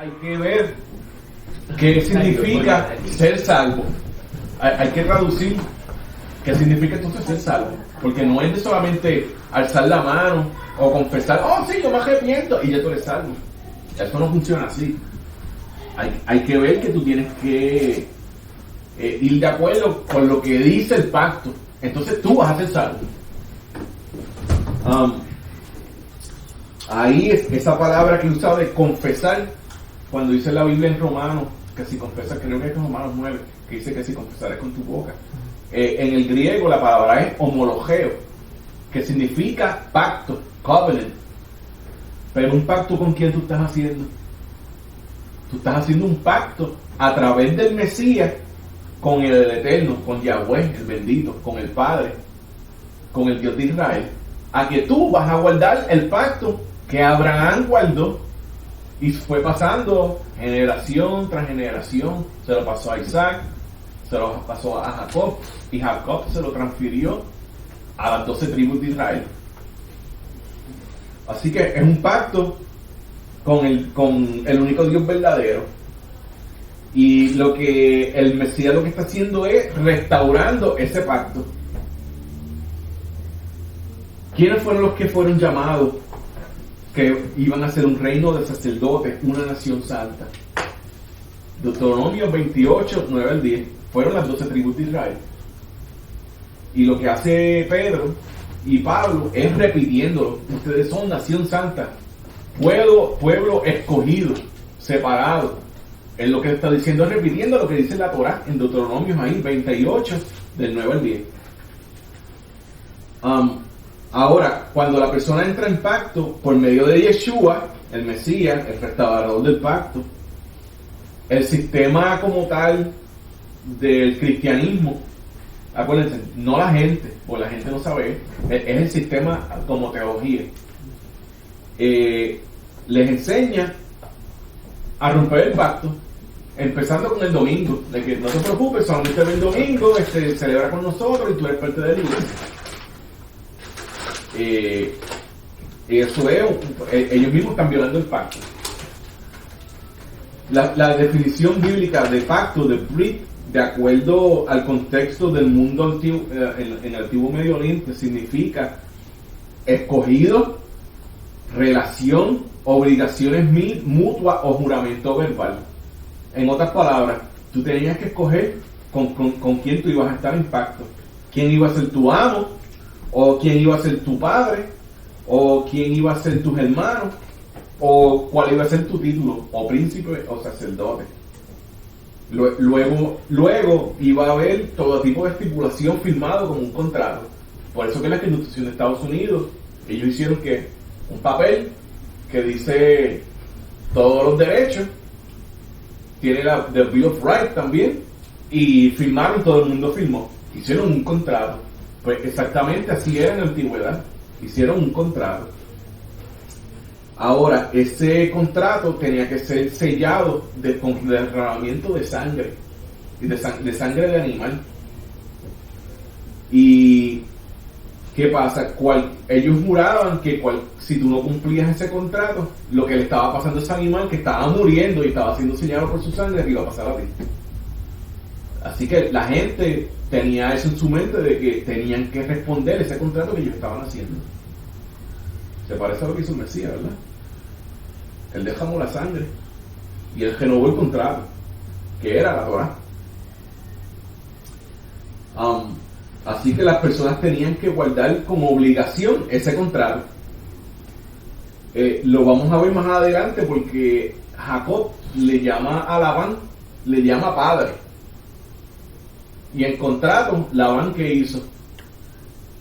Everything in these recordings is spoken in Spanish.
hay que ver qué significa ser salvo. Hay que traducir qué significa entonces ser salvo, porque no es de solamente alzar la mano o confesar, oh sí, yo me arrepiento y ya tú eres salvo. Eso no funciona así. Hay que ver que tú tienes que ir de acuerdo con lo que dice el pacto. Entonces tú vas a ser salvo. Ahí es esa palabra que usa de confesar, cuando dice la Biblia en Romanos, que si confesas, creo que es en Romanos 9, que dice que si confesares con tu boca. En el griego la palabra es homologeo, que significa pacto, covenant. Pero un pacto ¿con quién tú estás haciendo? Tú estás haciendo un pacto a través del Mesías con el Eterno, con Yahweh, el bendito, con el Padre, con el Dios de Israel, a que tú vas a guardar el pacto que Abraham guardó y fue pasando generación tras generación. Se lo pasó a Isaac, se lo pasó a Jacob, y Jacob se lo transfirió a las 12 tribus de Israel. Así que es un pacto con el único Dios verdadero. Y lo que el Mesías lo que está haciendo es restaurando ese pacto. ¿Quiénes fueron los que fueron llamados que iban a ser un reino de sacerdotes, una nación santa? Deuteronomio 28, 9 al 10. Fueron las 12 tribus de Israel. Y lo que hace Pedro y Pablo es repitiéndolo. Ustedes son nación santa, pueblo escogido, separado. Es lo que está diciendo, repitiendo lo que dice la Torá en Deuteronomio ahí, 28, del 9 al 10. Ahora, cuando la persona entra en pacto por medio de Yeshua, el Mesías, el restaurador del pacto, el sistema como tal del cristianismo, acuérdense, no la gente, porque la gente no sabe, es el sistema como teología, les enseña a romper el pacto, empezando con el domingo, de que no te preocupes, solamente el domingo, celebra con nosotros y tú eres parte de la iglesia. Eso es, ellos mismos están violando el pacto. La definición bíblica de pacto, de brit, de acuerdo al contexto del mundo antiguo, en el antiguo Medio Oriente, significa escogido, relación, obligaciones mutuas o juramento verbal. En otras palabras, tú tenías que escoger con quién tú ibas a estar en pacto. ¿Quién iba a ser tu amo? ¿O quién iba a ser tu padre? ¿O quién iba a ser tus hermanos? ¿O cuál iba a ser tu título? ¿O príncipe o sacerdote? Luego iba a haber todo tipo de estipulación firmado como un contrato. Por eso que en la Constitución de Estados Unidos ellos hicieron que un papel que dice todos los derechos, tiene the Bill of Rights también, y firmaron, todo el mundo firmó, hicieron un contrato. Pues exactamente así era en la antigüedad, hicieron un contrato. Ahora, ese contrato tenía que ser sellado con derramamiento de sangre, y de sangre de animal. Y ¿qué pasa? Ellos juraban que si tú no cumplías ese contrato, lo que le estaba pasando a ese animal, que estaba muriendo y estaba siendo sellado por su sangre, te iba a pasar a ti. Así que la gente tenía eso en su mente, de que tenían que responder ese contrato que ellos estaban haciendo. Se parece a lo que hizo el Mesías, ¿verdad? Él derramó la sangre y él renovó el contrato, que era la Torá. Así que las personas tenían que guardar como obligación ese contrato. Lo vamos a ver más adelante, porque Jacob le llama a Labán, le llama padre. Y en contrato, Labán, ¿qué hizo?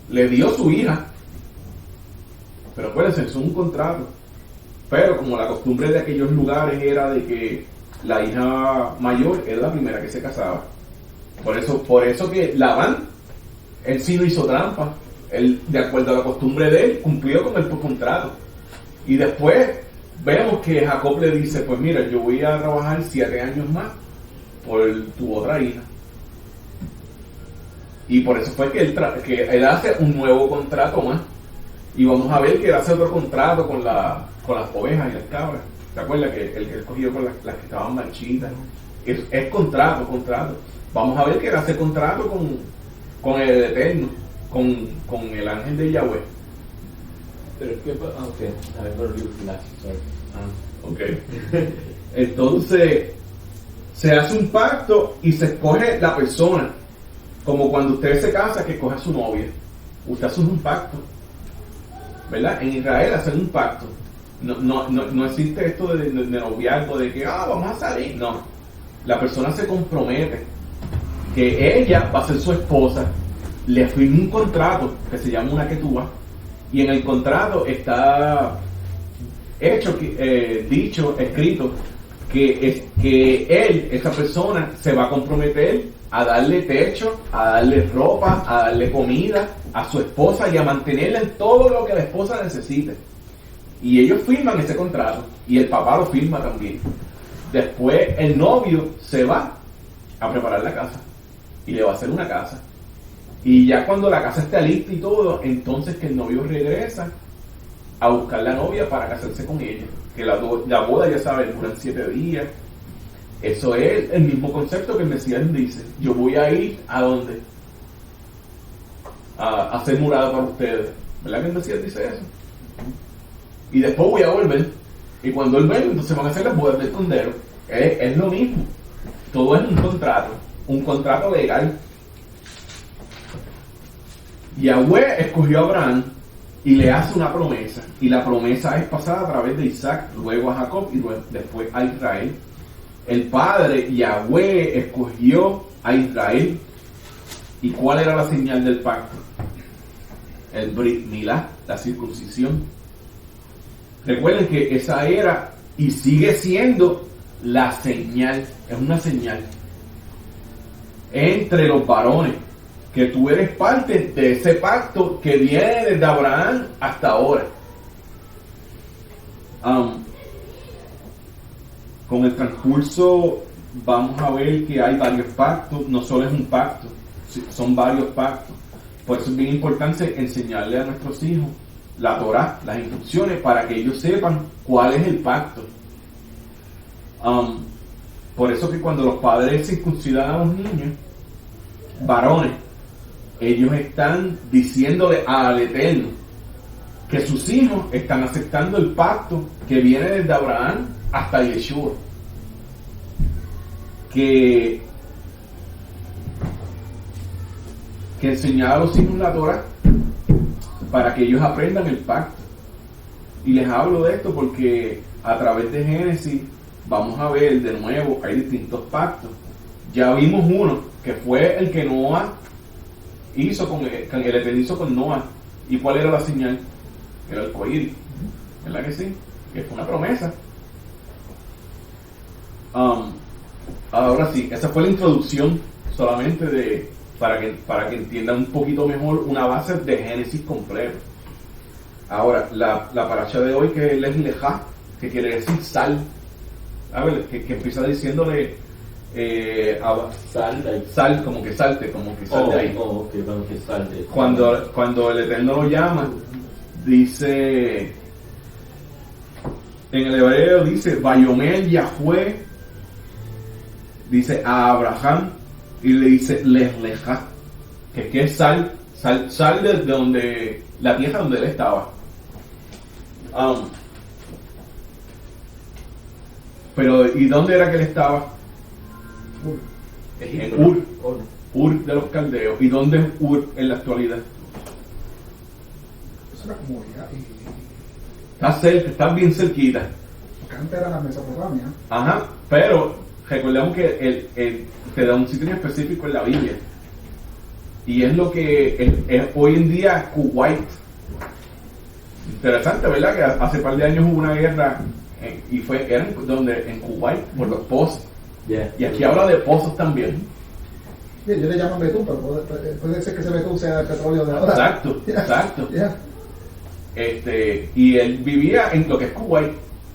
Le dio su hija. Pero acuérdense, es un contrato. Pero como la costumbre de aquellos lugares era de que la hija mayor era la primera que se casaba. Por eso que Labán, él sí no hizo trampa. Él, de acuerdo a la costumbre de él, cumplió con el contrato. Y después vemos que Jacob le dice, pues mira, yo voy a trabajar 7 años más por tu otra hija. Y por eso fue que él hace un nuevo contrato más. Y vamos a ver que él hace otro contrato con las ovejas y las cabras. ¿te acuerdas que él escogió con las que estaban marchitas? Es contrato. Vamos a ver que él hace contrato con el Eterno, con el ángel de Yahweh. Pero es que, Entonces, se hace un pacto y se escoge la persona. Como cuando usted se casa, que escoge a su novia. Usted hace un pacto. ¿Verdad? En Israel hacen un pacto. No existe esto de noviazgo, de que vamos a salir. No. La persona se compromete que ella va a ser su esposa. Le firma un contrato que se llama una ketubá. Y en el contrato está escrito que esa persona, se va a comprometer a darle techo, a darle ropa, a darle comida a su esposa y a mantenerla en todo lo que la esposa necesite. Y ellos firman ese contrato y el papá lo firma también. Después el novio se va a preparar la casa y le va a hacer una casa. Y ya cuando la casa esté lista y todo, entonces que el novio regresa a buscar la novia para casarse con ella. Que la boda, ya saben, duran 7 días. Eso es el mismo concepto que el Mesías dice. Yo voy a ir ¿a dónde? A ser morada para ustedes. ¿Verdad que el Mesías dice eso? Y después voy a volver. Y cuando él venga, entonces van a hacer las bodas del Cordero. Es lo mismo. Todo es un contrato legal. Yahweh escogió a Abraham y le hace una promesa, y la promesa es pasada a través de Isaac, luego a Jacob y después a Israel. El padre Yahweh escogió a Israel. ¿Y cuál era la señal del pacto? El Brit Milá, la circuncisión. Recuerden que esa era y sigue siendo la señal, es una señal entre los varones, que tú eres parte de ese pacto que viene desde Abraham hasta ahora. Con el transcurso vamos a ver que hay varios pactos, no solo es un pacto, son varios pactos. Por eso es bien importante enseñarle a nuestros hijos la Torá, las instrucciones, para que ellos sepan cuál es el pacto. Por eso que cuando los padres circuncidan a los niños, varones, ellos están diciéndole al Eterno que sus hijos están aceptando el pacto que viene desde Abraham hasta Yeshua. Que enseñar a los hijos la Torah para que ellos aprendan el pacto. Y les hablo de esto porque a través de Génesis vamos a ver de nuevo, hay distintos pactos. Ya vimos uno que fue el que Noah hizo con el Eterno hizo con Noah. ¿Y cuál era la señal? Era el arcoíris, ¿verdad que sí? Que fue una promesa. Ahora sí, esa fue la introducción solamente para que entiendan un poquito mejor una base de Génesis completo. Ahora, la paracha de hoy, que es Lej Lejá, que quiere decir sal. A ver, que empieza diciéndole sal, como que salte de ahí. Okay, como que salte. Cuando el Eterno lo llama, dice, en el hebreo dice, Vayomer Yahweh, dice a Abraham, y le dice Lej Lejá, que es sal de donde, la tierra donde él estaba. Pero, ¿y dónde era que él estaba? En Ur de los caldeos. ¿Y dónde es Ur en la actualidad? Eso era como Está cerca, está bien cerquita. porque antes era la Mesopotamia. Ajá, pero recordemos que te da un sitio específico en la Biblia. Y es lo que es hoy en día Kuwait. Interesante, ¿verdad? Que hace par de años hubo una guerra y era en Kuwait, por los pozos. Yeah. Y aquí habla de pozos también. Bien, yo le llamo betún, pero puede ser que ese betún sea el petróleo de ahora. Exacto, Yeah. exacto. Yeah. Y él vivía en lo que es Kuwait.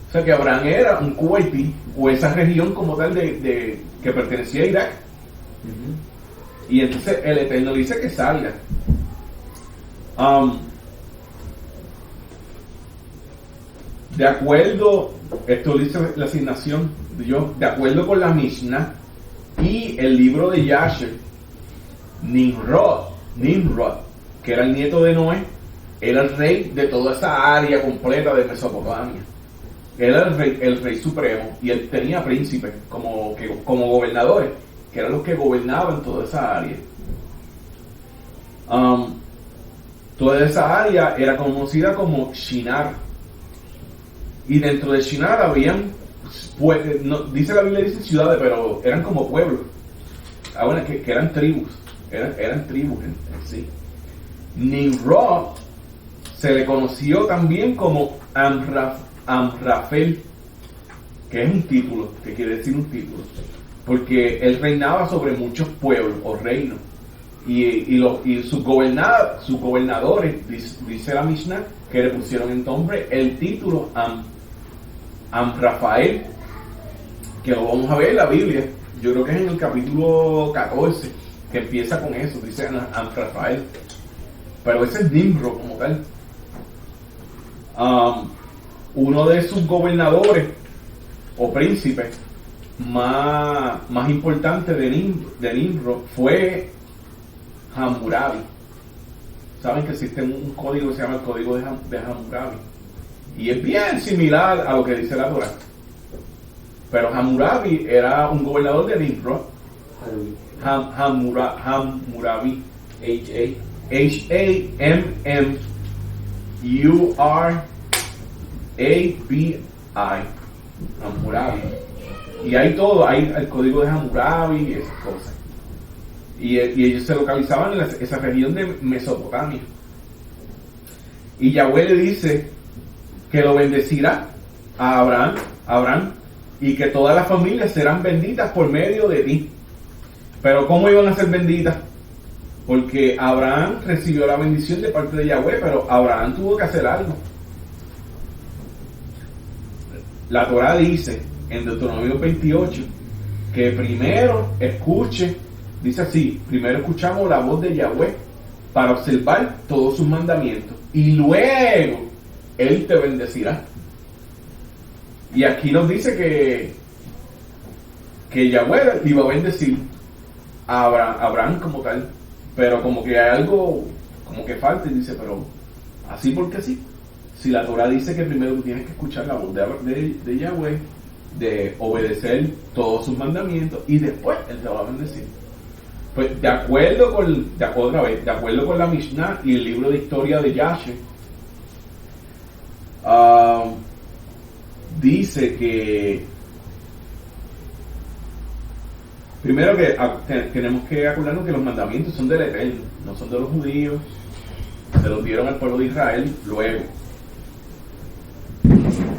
O sea que Abraham era un kuwaití, o esa región como tal de que pertenecía a Irak. Uh-huh. Y entonces el Eterno dice que salga. De acuerdo esto dice la asignación, de acuerdo con la Mishnah y el libro de Yasher, Nimrod, que era el nieto de Noé, era el rey de toda esa área completa de Mesopotamia. Era el rey supremo, y él tenía príncipes como gobernadores, que eran los que gobernaban toda esa área. Toda esa área era conocida como Shinar, y dentro de Shinar habían, pues, no, dice la Biblia, dice ciudades, pero eran como pueblos, bueno, que eran tribus, eran tribus en sí. Nimrod se le conoció también como Amrafel, que es un título, que quiere decir un título, porque él reinaba sobre muchos pueblos o reinos, y sus gobernadores, dice la Mishnah, que le pusieron en nombre el título Amrafael, que lo vamos a ver en la Biblia. Yo creo que es en el capítulo 14 que empieza con eso, dice Amrafael, pero ese es Nimrod como tal. Uno de sus gobernadores o príncipes más importantes de Nimrod fue Hammurabi. Saben que existe un código que se llama el código de Hammurabi, y es bien similar a lo que dice la Torah, pero Hammurabi era un gobernador de Nimrod. Hammurabi, Hammurabi, Hammurabi, y hay todo, hay el código de Hammurabi y esas cosas, y ellos se localizaban en esa región de Mesopotamia, y Yahweh le dice que lo bendecirá a Abraham, y que todas las familias serán benditas por medio de ti. Pero ¿cómo iban a ser benditas? Porque Abraham recibió la bendición de parte de Yahweh, pero Abraham tuvo que hacer algo. La Torah dice en Deuteronomio 28 que primero dice así: primero escuchamos la voz de Yahweh para observar todos sus mandamientos, y luego Él te bendecirá. Y aquí nos dice que Yahweh iba a bendecir a Abraham como tal, pero como que hay algo como que falta, y dice, pero así porque sí. Si la Torah dice que primero tú tienes que escuchar la voz de Yahweh, de obedecer todos sus mandamientos, y después Él te va a bendecir. Pues de acuerdo con la Mishnah y el libro de historia de Yasher, dice que primero que tenemos que acordarnos que los mandamientos son del Eterno, no son de los judíos, se los dieron al pueblo de Israel luego.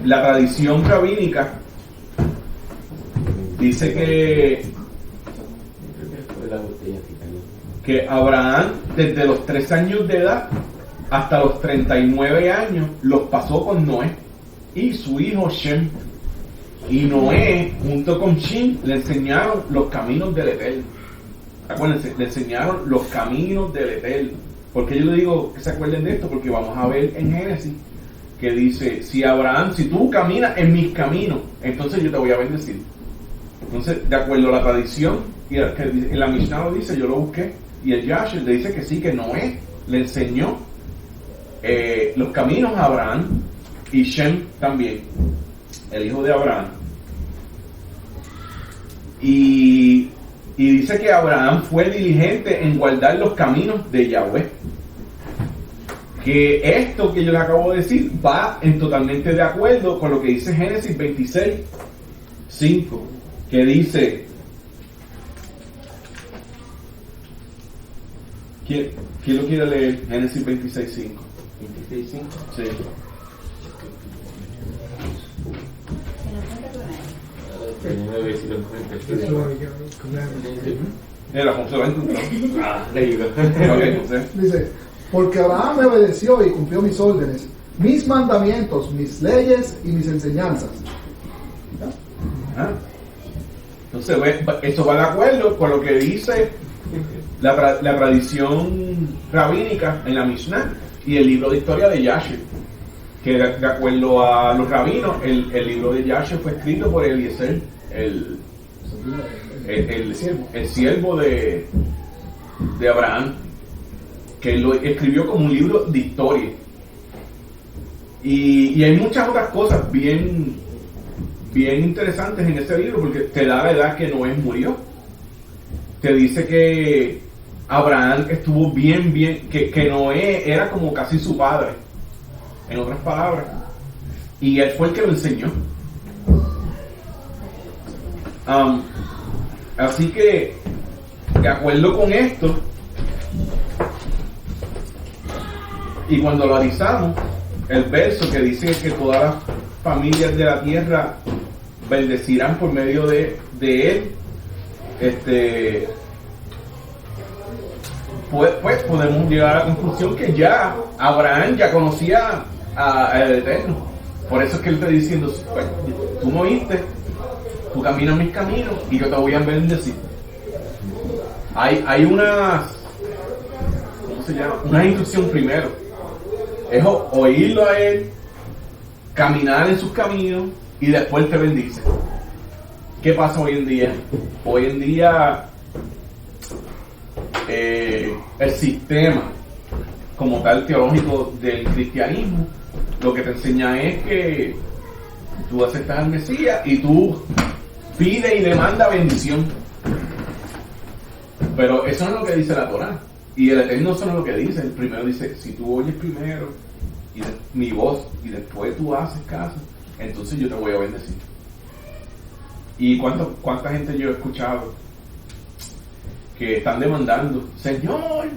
La tradición rabínica dice que Abraham, desde los 3 años de edad hasta los 39 años, los pasó con Noé y su hijo Shem. Y Noé, junto con Shem, le enseñaron los caminos del Eterno. Acuérdense, le enseñaron los caminos del Eterno. ¿Por qué yo le digo que se acuerden de esto? Porque vamos a ver en Génesis que dice, si tú caminas en mis caminos, entonces yo te voy a bendecir. Entonces, de acuerdo a la tradición, y en la Mishnah lo dice, yo lo busqué, y el Yasher le dice que sí, que Noé le enseñó los caminos a Abraham, y Shem también, el hijo de Abraham. Y dice que Abraham fue diligente en guardar los caminos de Yahweh. Que esto que yo les acabo de decir va totalmente de acuerdo con lo que dice Génesis 26:5, que dice, ¿quién lo quiere leer? Génesis 26:5. 26:5. Sí. Mira, José va a encontrar. Dice, porque Abraham me obedeció y cumplió mis órdenes, mis mandamientos, mis leyes y mis enseñanzas. Entonces, esto va de acuerdo con lo que dice la tradición rabínica en la Mishnah y el libro de historia de Yasher. que de acuerdo a los rabinos, el libro de Yashar fue escrito por Eliezer, el siervo de Abraham, que lo escribió como un libro de historia. Y hay muchas otras cosas bien interesantes en ese libro, porque te da la edad que Noé murió. Te dice que Abraham estuvo bien, que Noé era como casi su padre, en otras palabras, y él fue el que lo enseñó. Así que, de acuerdo con esto, y cuando lo analizamos, el verso que dice que todas las familias de la tierra bendecirán por medio de él, pues podemos llegar a la conclusión que ya Abraham ya conocía al Eterno. Por eso es que él está diciendo, pues, tú me oíste, tú caminas mis caminos y yo te voy a bendecir. Hay unas, ¿cómo se llama? Una instrucción primero. Es oírlo a él, caminar en sus caminos y después te bendice. ¿Qué pasa hoy en día? Hoy en día el sistema como tal teológico del cristianismo lo que te enseña es que tú aceptas al Mesías y tú pides y demandas bendición. Pero eso no es lo que dice la Torá. Y el Eterno eso no es lo que dice. El primero dice, si tú oyes primero mi voz y después tú haces caso, entonces yo te voy a bendecir. ¿Y cuánta gente yo he escuchado que están demandando? Señor,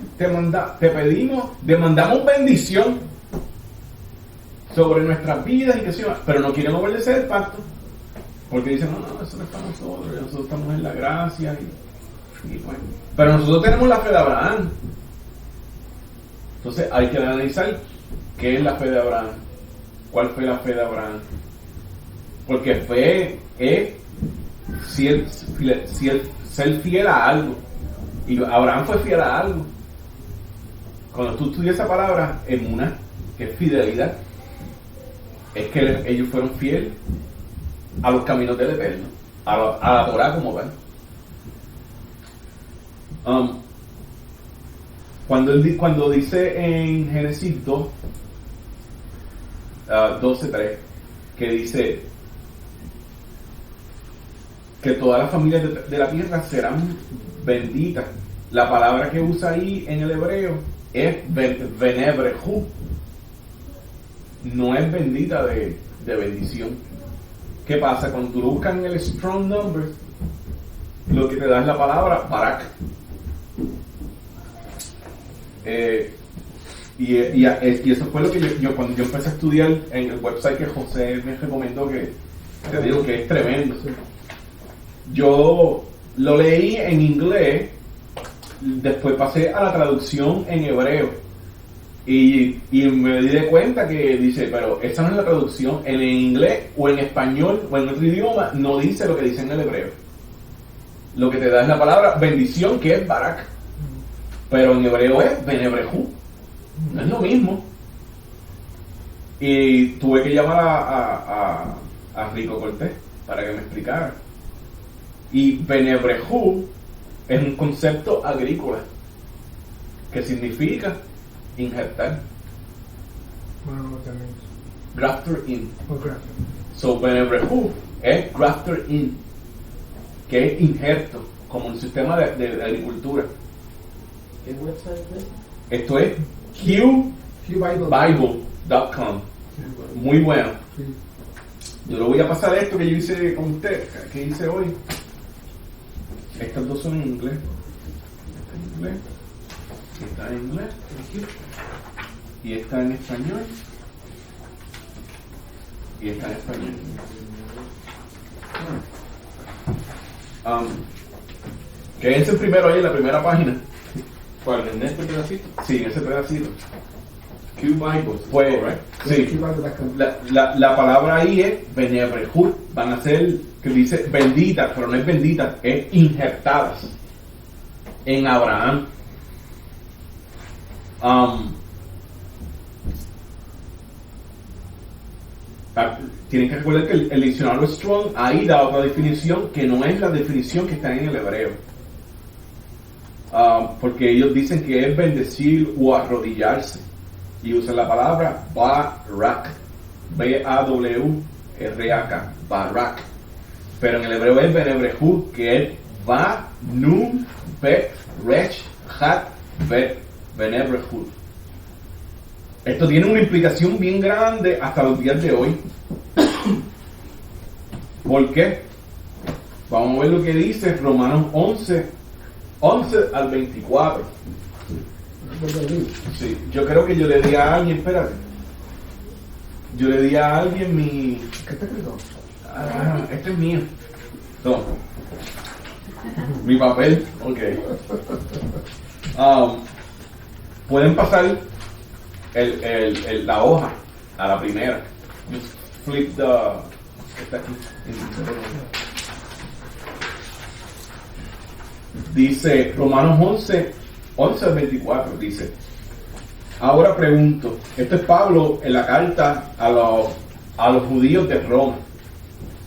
demandamos bendición sobre nuestras vidas y que sea, pero no quieren obedecer el pacto. Porque dicen, no, eso no es para nosotros estamos en la gracia. Y bueno, pero nosotros tenemos la fe de Abraham. Entonces hay que analizar qué es la fe de Abraham, cuál fue la fe de Abraham, porque fe es ser fiel a algo, y Abraham fue fiel a algo. Cuando tú estudias esa palabra emuná, que es fidelidad, es que ellos fueron fieles a los caminos del Eterno, a la Torá como tal. Cuando dice en Génesis 2, 12:3, que dice que todas las familias de la tierra serán benditas, la palabra que usa ahí en el hebreo es benebrehu, no es bendita de bendición. ¿Qué pasa? Cuando tú buscas en el Strong Numbers, lo que te da es la palabra barak. Y eso fue lo que yo cuando yo empecé a estudiar en el website que José me recomendó, que te digo que es tremendo. Yo lo leí en inglés, después pasé a la traducción en hebreo y me di de cuenta que dice, pero esa no es la traducción. En inglés o en español o en otro idioma no dice lo que dice en el hebreo. Lo que te da es la palabra bendición, que es barak, pero en hebreo es benebrehu. No es lo mismo. Y tuve que llamar a Rico Cortés para que me explicara. Y benebrehu es un concepto agrícola que significa injertar. Grafter in. So benebrehu es grafter in, que es injerto, como un sistema de agricultura. ¿Qué website es? Esto es qbible.com. Muy bueno. Yo le voy a pasar esto que yo hice con usted, que hice hoy. Estas dos son en inglés. Esta en inglés. Y esta en español. Y esta en español. Quédense primero ahí en la primera página. ¿Cuál? ¿En este pedacito? Sí, en ese pedacito. Q-Bible. Pues, sí. La palabra ahí es benebrejut. Van a ser, que dice bendita, pero no es bendita, es injertadas en Abraham. Tienen que recordar que el diccionario Strong ahí da otra definición que no es la definición que está en el hebreo. Porque ellos dicen que es bendecir o arrodillarse. Y usan la palabra barak. B-A-W-R-A-K. Barak. Pero en el hebreo es benebrehud, que es va, nun, bet, rech, hat, bet, benebrehud. Esto tiene una implicación bien grande hasta los días de hoy. ¿Por qué? Vamos a ver lo que dice Romanos 11 al 24. Sí, yo creo que yo le di a alguien, espérate. Yo le di a alguien mi... ¿Qué te escrito? Este es mío. No. Mi papel. Ok. Pueden pasar la hoja a la primera. Just flip the... Está aquí. Dice Romanos 11 al 24, dice: ahora pregunto, esto es Pablo en la carta a los judíos de Roma.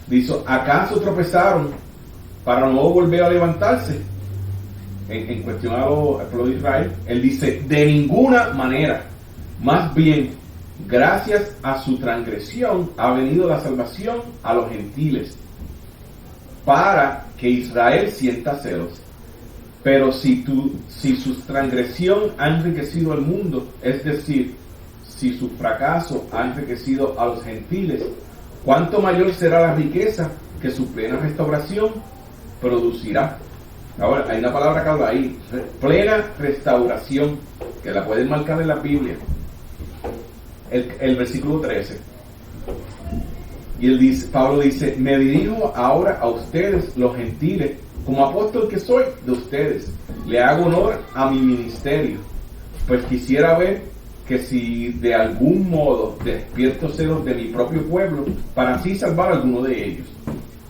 Dice: ¿acaso tropezaron para no volver a levantarse? En cuestión al pueblo de Israel, él dice: de ninguna manera, más bien, gracias a su transgresión ha venido la salvación a los gentiles, para que Israel sienta celos. Pero si su transgresión ha enriquecido al mundo, es decir, si su fracaso ha enriquecido a los gentiles, ¿cuánto mayor será la riqueza que su plena restauración producirá? Ahora, hay una palabra que habla ahí, plena restauración, que la pueden marcar en la Biblia. El versículo 13. Y él dice, Pablo dice: me dirijo ahora a ustedes, los gentiles, como apóstol que soy de ustedes. Le hago honor a mi ministerio, pues quisiera ver que si de algún modo despierto celos de mi propio pueblo, para así salvar a alguno de ellos.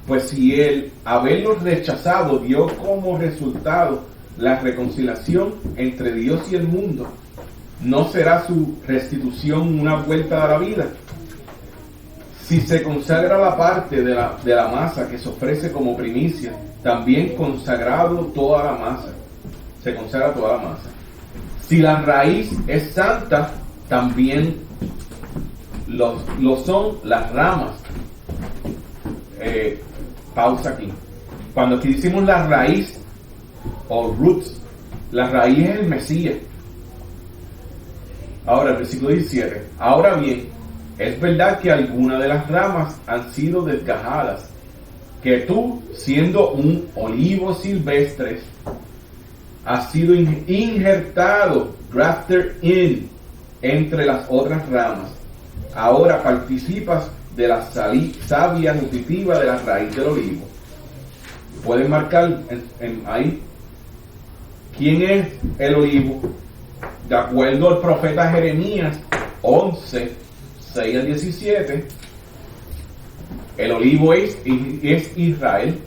Pues si él, haberlos rechazado, dio como resultado la reconciliación entre Dios y el mundo, ¿no será su restitución una vuelta a la vida? Si se consagra la parte de la masa que se ofrece como primicia, también consagrado toda la masa. Se consagra toda la masa. Si la raíz es santa, también lo son las ramas. Pausa aquí. Cuando aquí decimos la raíz o roots, la raíz es el Mesías. Ahora el versículo 17. Ahora bien, es verdad que algunas de las ramas han sido desgajadas, que tú, siendo un olivo silvestre, has sido injertado, grafted in, entre las otras ramas. Ahora participas de la savia nutritiva de la raíz del olivo. Pueden marcar ahí quién es el olivo. De acuerdo al profeta Jeremías 11, 6 al 17, el olivo es Israel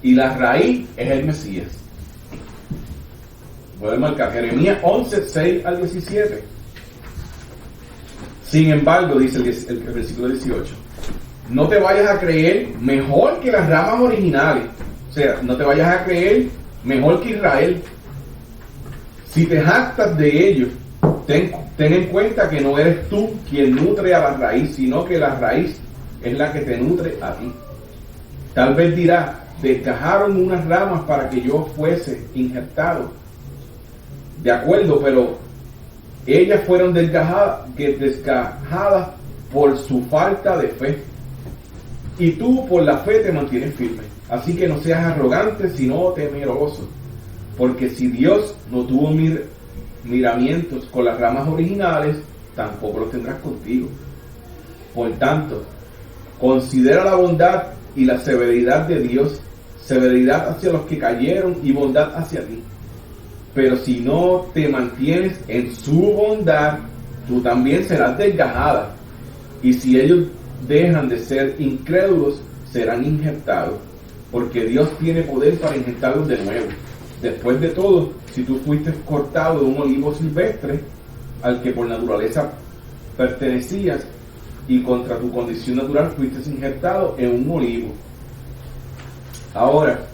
y la raíz es el Mesías. Pueden marcar Jeremías 11, 6 al 17. Sin embargo, dice el versículo 18, no te vayas a creer mejor que las ramas originales. O sea, no te vayas a creer mejor que Israel. Si te jactas de ellos, ten en cuenta que no eres tú quien nutre a la raíz, sino que la raíz es la que te nutre a ti. Tal vez dirá: desgajaron unas ramas para que yo fuese injertado. De acuerdo, pero ellas fueron desgajadas por su falta de fe. Y tú por la fe te mantienes firme. Así que no seas arrogante, sino temeroso. Porque si Dios no tuvo miramientos con las ramas originales, tampoco los tendrás contigo. Por tanto, considera la bondad y la severidad de Dios, severidad hacia los que cayeron y bondad hacia ti. Pero si no te mantienes en su bondad, tú también serás desgajada. Y si ellos dejan de ser incrédulos, serán injertados, porque Dios tiene poder para injertarlos de nuevo. Después de todo, si tú fuiste cortado de un olivo silvestre al que por naturaleza pertenecías, y contra tu condición natural fuiste injertado en un olivo. Ahora,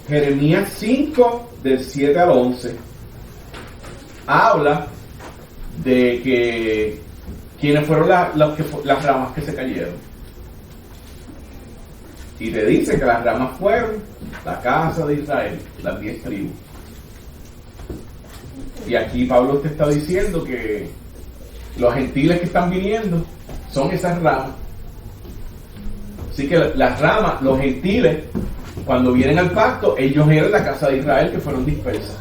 Jeremías 5, del 7 al 11, habla de que quiénes fueron las ramas que se cayeron. Y te dice que las ramas fueron la casa de Israel, las 10 tribus. Y aquí Pablo te está diciendo que los gentiles que están viniendo son esas ramas. Así que las ramas, los gentiles, cuando vienen al pacto, ellos eran la casa de Israel que fueron dispersas.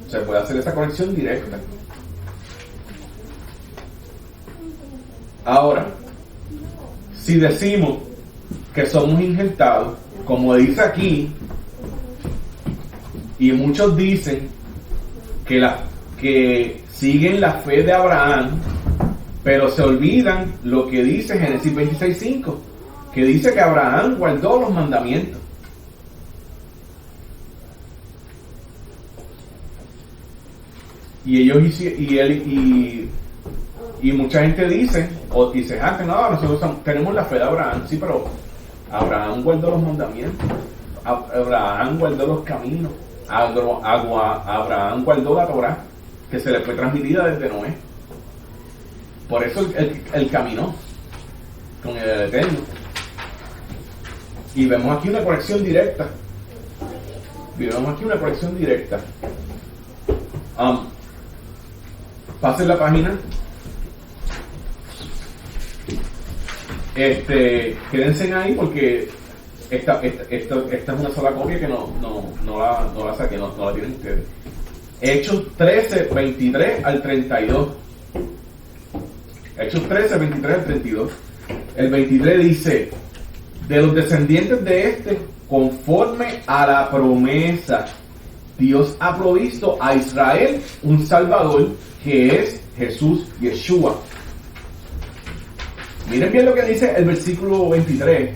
Se puede hacer esa conexión directa. Ahora, si decimos que somos injertados, como dice aquí, y muchos dicen que siguen la fe de Abraham, pero se olvidan lo que dice Génesis 26:5, que dice que Abraham guardó los mandamientos. Y ellos y mucha gente dice, o dice, que no, nosotros tenemos la fe de Abraham. Sí, pero Abraham guardó los mandamientos, Abraham guardó los caminos, Abraham guardó la Torá, que se le fue transmitida desde Noé. Por eso él caminó con el Eterno. Y vemos aquí una conexión directa. Pasen la página. Quédense ahí porque esta es una sola copia que no la saqué, no la tienen ustedes. Hechos 13, 23 al 32. Hechos 13, 23 al 32. El 23 dice: de los descendientes de este, conforme a la promesa, Dios ha provisto a Israel un Salvador, que es Jesús, Yeshua. Miren bien lo que dice el versículo 23.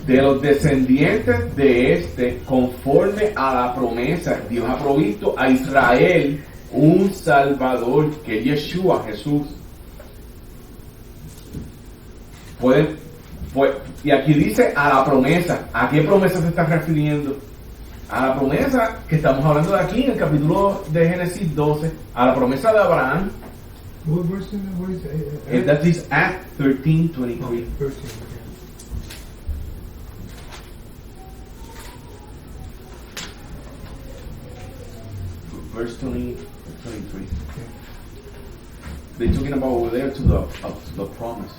De los descendientes de este, conforme a la promesa, Dios ha provisto a Israel un Salvador, que es Yeshua, Jesús. Y aquí dice a la promesa. ¿A qué promesa se está refiriendo? A la promesa que estamos hablando de aquí en el capítulo de Génesis 12, a la promesa de Abraham. What verse is it? That is Acts 13:23. 13. Verse 20, 23. They're talking about over there to the promise.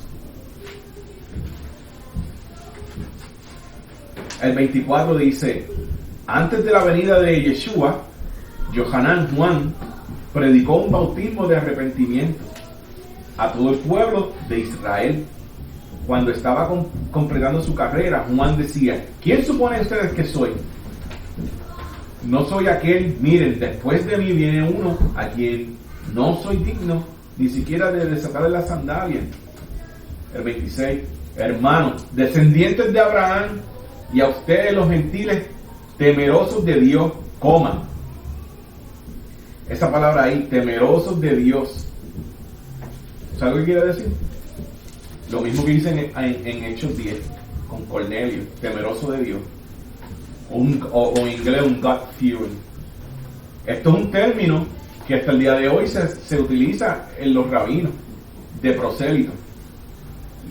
El 24 dice: antes de la venida de Yeshua, Johanán, Juan, predicó un bautismo de arrepentimiento a todo el pueblo de Israel. Cuando estaba completando su carrera, Juan decía: ¿quién suponen ustedes que soy? No soy aquel, miren, después de mí viene uno a quien no soy digno ni siquiera de desatarle las sandalias. El 26, hermanos, descendientes de Abraham, y a ustedes los gentiles temerosos de Dios, coman. Esa palabra ahí, temerosos de Dios, ¿sabes lo que quiere decir? Lo mismo que dice en Hechos 10 con Cornelio, temeroso de Dios, o en inglés un God-fearing. Esto es un término que hasta el día de hoy se utiliza en los rabinos de prosélito,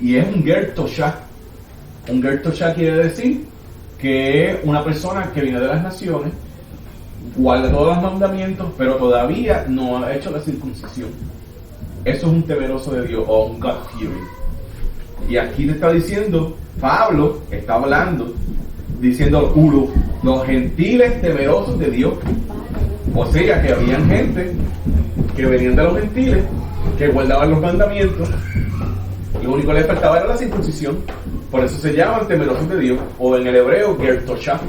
y es un ger toshah. Un ger toshah quiere decir que es una persona que viene de las naciones, guarda todos los mandamientos, pero todavía no ha hecho la circuncisión. Eso es un temeroso de Dios, o un God-fearing. Y aquí te está diciendo, Pablo está hablando, diciendo los gentiles temerosos de Dios. O sea que habían gente que venían de los gentiles, que guardaban los mandamientos, y lo único que les faltaba era la circuncisión. Por eso se llaman temerosos de Dios, o en el hebreo ger toshah.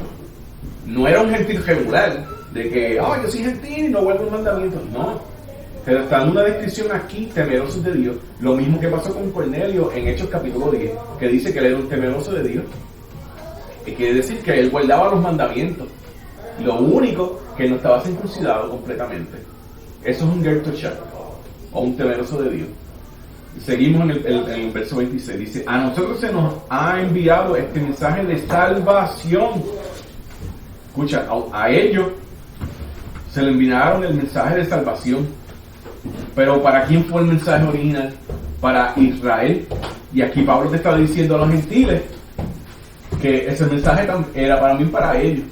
No era un gentil regular, de que yo soy gentil y no guardo los mandamientos. No, pero está dando una descripción aquí, temerosos de Dios. Lo mismo que pasó con Cornelio en Hechos capítulo 10, que dice que él era un temeroso de Dios. Y quiere decir que él guardaba los mandamientos. Lo único que no estaba circuncidado completamente. Eso es un ger toshah, o un temeroso de Dios. Seguimos en el verso 26. Dice, a nosotros se nos ha enviado este mensaje de salvación. Escucha, a ellos se le enviaron el mensaje de salvación. Pero ¿para quién fue el mensaje original? Para Israel. Y aquí Pablo te está diciendo a los gentiles que ese mensaje era para mí y para ellos.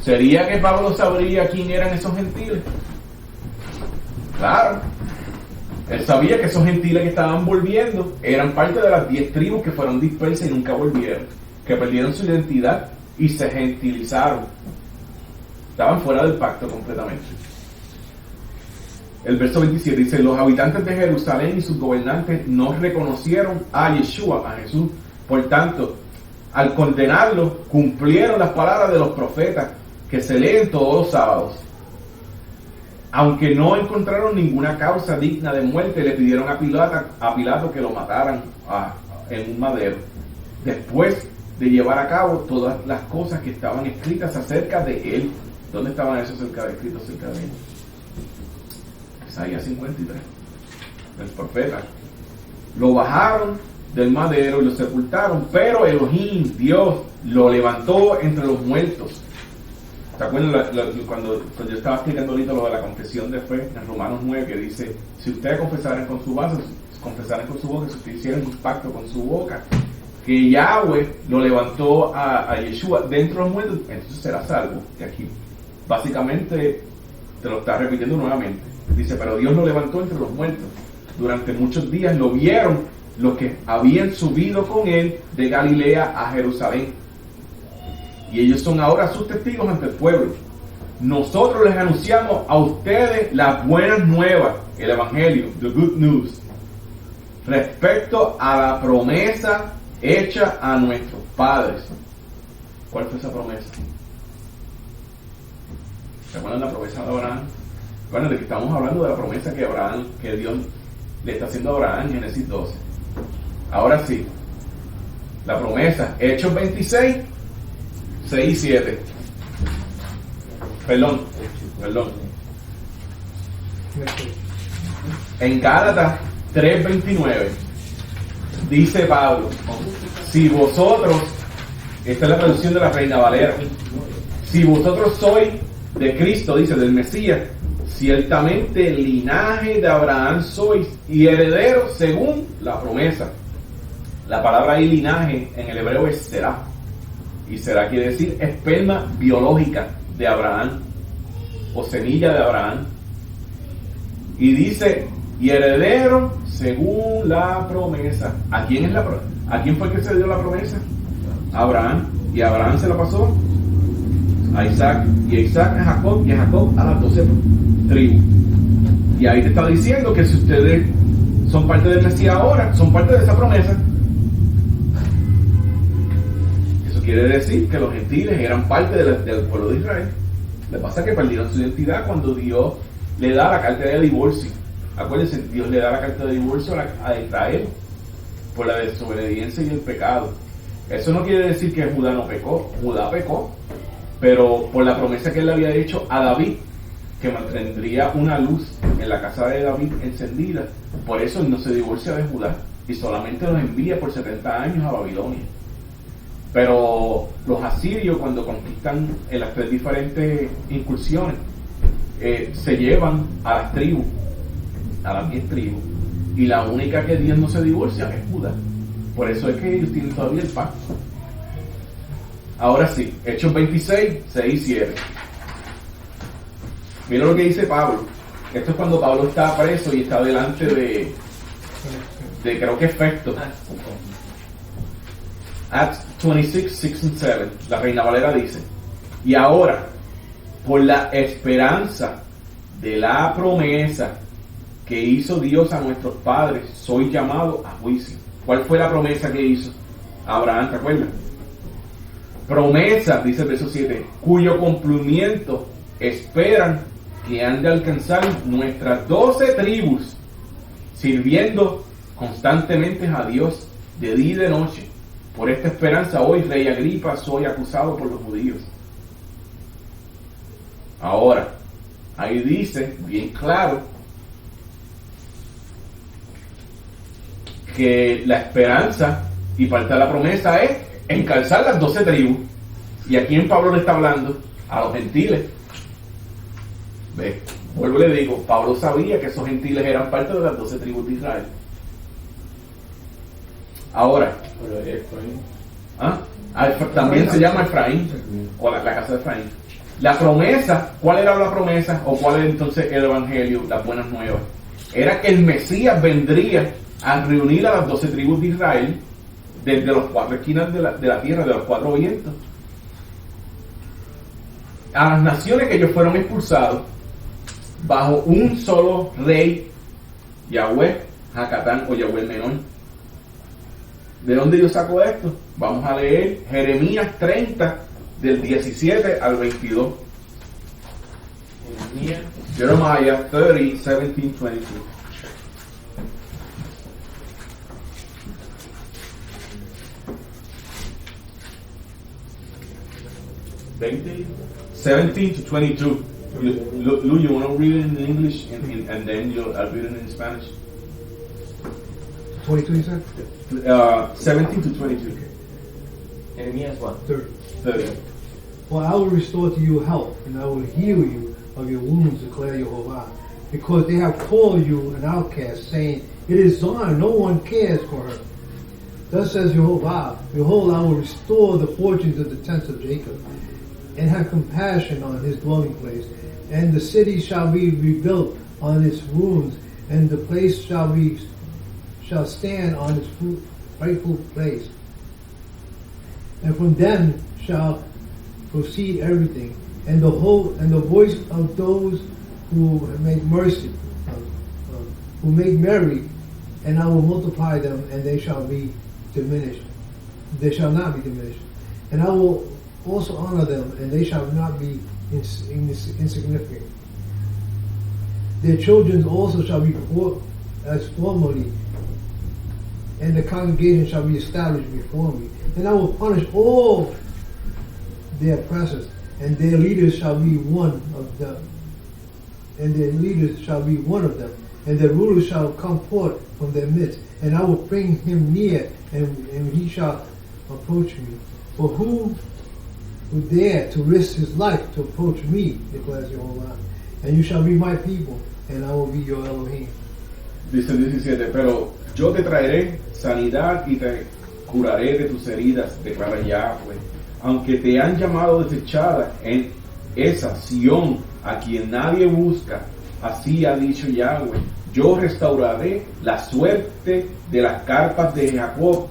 ¿Sería que Pablo sabría quién eran esos gentiles? Claro. Él sabía que esos gentiles que estaban volviendo eran parte de las 10 tribus que fueron dispersas y nunca volvieron, que perdieron su identidad y se gentilizaron. Estaban fuera del pacto completamente. El verso 27 dice, los habitantes de Jerusalén y sus gobernantes no reconocieron a Yeshua, a Jesús. Por tanto, al condenarlo, cumplieron las palabras de los profetas que se leen todos los sábados. Aunque no encontraron ninguna causa digna de muerte, le pidieron a Pilato que lo mataran en un madero, después de llevar a cabo todas las cosas que estaban escritas acerca de él. ¿Dónde estaban esos escritos acerca de él? Isaías 53, el profeta. Lo bajaron del madero y lo sepultaron, pero Elohim, Dios, lo levantó entre los muertos. ¿Te acuerdas cuando yo estaba explicando ahorita lo de la confesión de fe en Romanos 9, que dice, si ustedes confesaran con su boca, si ustedes hicieran un pacto con su boca, que Yahweh lo levantó a Yeshua dentro de los muertos, entonces será salvo. Y aquí básicamente te lo está repitiendo nuevamente. Dice, pero Dios lo levantó entre los muertos. Durante muchos días lo vieron los que habían subido con él de Galilea a Jerusalén. Y ellos son ahora sus testigos ante el pueblo. Nosotros les anunciamos a ustedes las buenas nuevas, el evangelio, the good news, respecto a la promesa hecha a nuestros padres. ¿Cuál fue esa promesa? ¿Se acuerdan de la promesa de Abraham? Bueno, de que estamos hablando de la promesa que Dios le está haciendo a Abraham en Génesis 12. Ahora sí, la promesa, Hechos 26, 6 y 7. Perdón. En Gálatas 3:29 dice Pablo, si vosotros, esta es la traducción de la Reina Valera, si vosotros sois de Cristo, dice, del Mesías, ciertamente linaje de Abraham sois y herederos según la promesa. La palabra ahí linaje en el hebreo es será. Y será quiere decir esperma biológica de Abraham o semilla de Abraham. Y dice, y heredero según la promesa. ¿A quién fue el que se dio la promesa? A Abraham. Y Abraham se la pasó a Isaac, y a Isaac a Jacob, y a Jacob a las 12 tribus. Y ahí te está diciendo que si ustedes son parte del Mesías ahora, son parte de esa promesa. Eso quiere decir que los gentiles eran parte del pueblo de Israel. Lo que pasa es que perdieron su identidad cuando Dios le da la carta de divorcio. Acuérdense, Dios le da la carta de divorcio a Israel por la desobediencia y el pecado. Eso no quiere decir que Judá no pecó. Judá pecó, pero por la promesa que él le había hecho a David, que mantendría una luz en la casa de David encendida. Por eso él no se divorcia de Judá y solamente los envía por 70 años a Babilonia. Pero los asirios, cuando conquistan en las 3 diferentes incursiones, se llevan a las tribus, a las 10 tribus, y la única que Dios no se divorcia es Judá. Por eso es que ellos tienen todavía el pacto. Ahora sí, Hechos 26, 6 y 7. Mira lo que dice Pablo. Esto es cuando Pablo está preso y está delante de creo que Festo. Acts 26, 6 and 7. La Reina Valera dice, y ahora, por la esperanza de la promesa que hizo Dios a nuestros padres, soy llamado a juicio. ¿Cuál fue la promesa que hizo Abraham? ¿Te acuerdas? Promesa, dice el verso 7, cuyo cumplimiento esperan que han de alcanzar nuestras 12 tribus, sirviendo constantemente a Dios de día y de noche. Por esta esperanza hoy, rey Agripa, soy acusado por los judíos. Ahora, ahí dice bien claro que la esperanza y parte de la promesa es encalzar las 12 tribus. Y aquí en Pablo le está hablando a los gentiles. ¿Ve? Vuelvo y le digo, Pablo sabía que esos gentiles eran parte de las 12 tribus de Israel. Ahora, también se llama Efraín, o la casa de Efraín. La promesa, ¿cuál era la promesa? ¿O cuál era entonces el evangelio, las buenas nuevas? Era que el Mesías vendría a reunir a las 12 tribus de Israel desde los 4 esquinas de la tierra, de los 4 vientos, a las naciones que ellos fueron expulsados bajo un solo rey, Yahweh Hakatán o Yahweh Menor. ¿De dónde yo saco esto? Vamos a leer Jeremías 30 del 17 al 22. Jeremiah 30, 17, 22. ¿20? 17 to 22. Lou, you want to read it in English and then I'll read it in Spanish? 22, you said? 17 to 22. Jeremías 1. 30. For I will restore to you health, and I will heal you of your wounds, declare Jehovah. Because they have called you an outcast, saying, It is Zion, no one cares for her. Thus says Jehovah, Behold, I will restore the fortunes of the tents of Jacob, and have compassion on his dwelling place. And the city shall be rebuilt on its ruins, and the place shall stand on its rightful place. And from them shall proceed everything, and the voice of those who make mercy, who make merry, and I will multiply them, and they shall be diminished. They shall not be diminished. And I will also honor them, and they shall not be insignificant. Their children also shall be as formerly, and the congregation shall be established before me. And I will punish all their oppressors, and their leaders shall be one of them. And their leaders shall be one of them, and their rulers shall come forth from their midst. And I will bring him near, and he shall approach me. For who would dare to risk his life to approach me, declares Jehovah? And you shall be my people, and I will be your Elohim. Dice el 17, pero yo te traeré sanidad y te curaré de tus heridas, declara Yahweh. Aunque te han llamado desechada en esa Sión, a quien nadie busca, así ha dicho Yahweh, yo restauraré la suerte de las carpas de Jacob.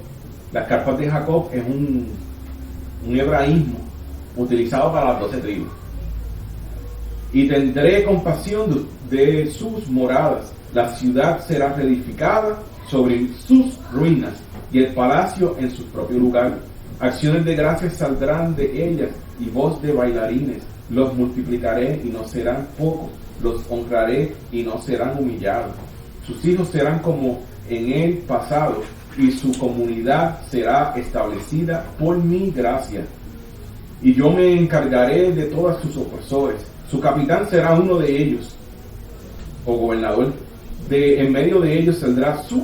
Las carpas de Jacob es un hebraísmo utilizado para las 12 tribus. Y tendré compasión de sus moradas. La ciudad será reedificada sobre sus ruinas y el palacio en su propio lugar. Acciones de gracias saldrán de ellas y voz de bailarines. Los multiplicaré y no serán pocos. Los honraré y no serán humillados. Sus hijos serán como en el pasado y su comunidad será establecida por mi gracia. Y yo me encargaré de todos sus opresores. Su capitán será uno de ellos, o gobernador. En medio de ellos saldrá su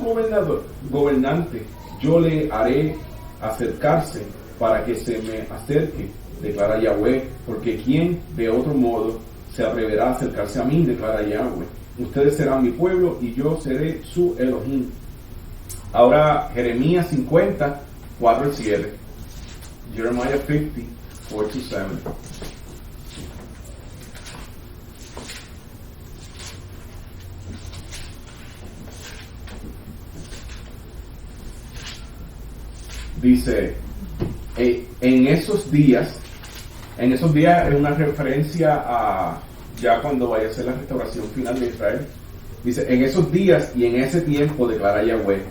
gobernante. Yo le haré acercarse para que se me acerque, declara Yahweh, porque quien de otro modo se atreverá a acercarse a mí, declara Yahweh. Ustedes serán mi pueblo y yo seré su Elohim. Ahora Jeremías 50, 4 al 7. Jeremiah 50, 4 to 7. Dice, en esos días es una referencia a ya cuando vaya a ser la restauración final de Israel. Dice, en esos días y en ese tiempo, declara Yahweh,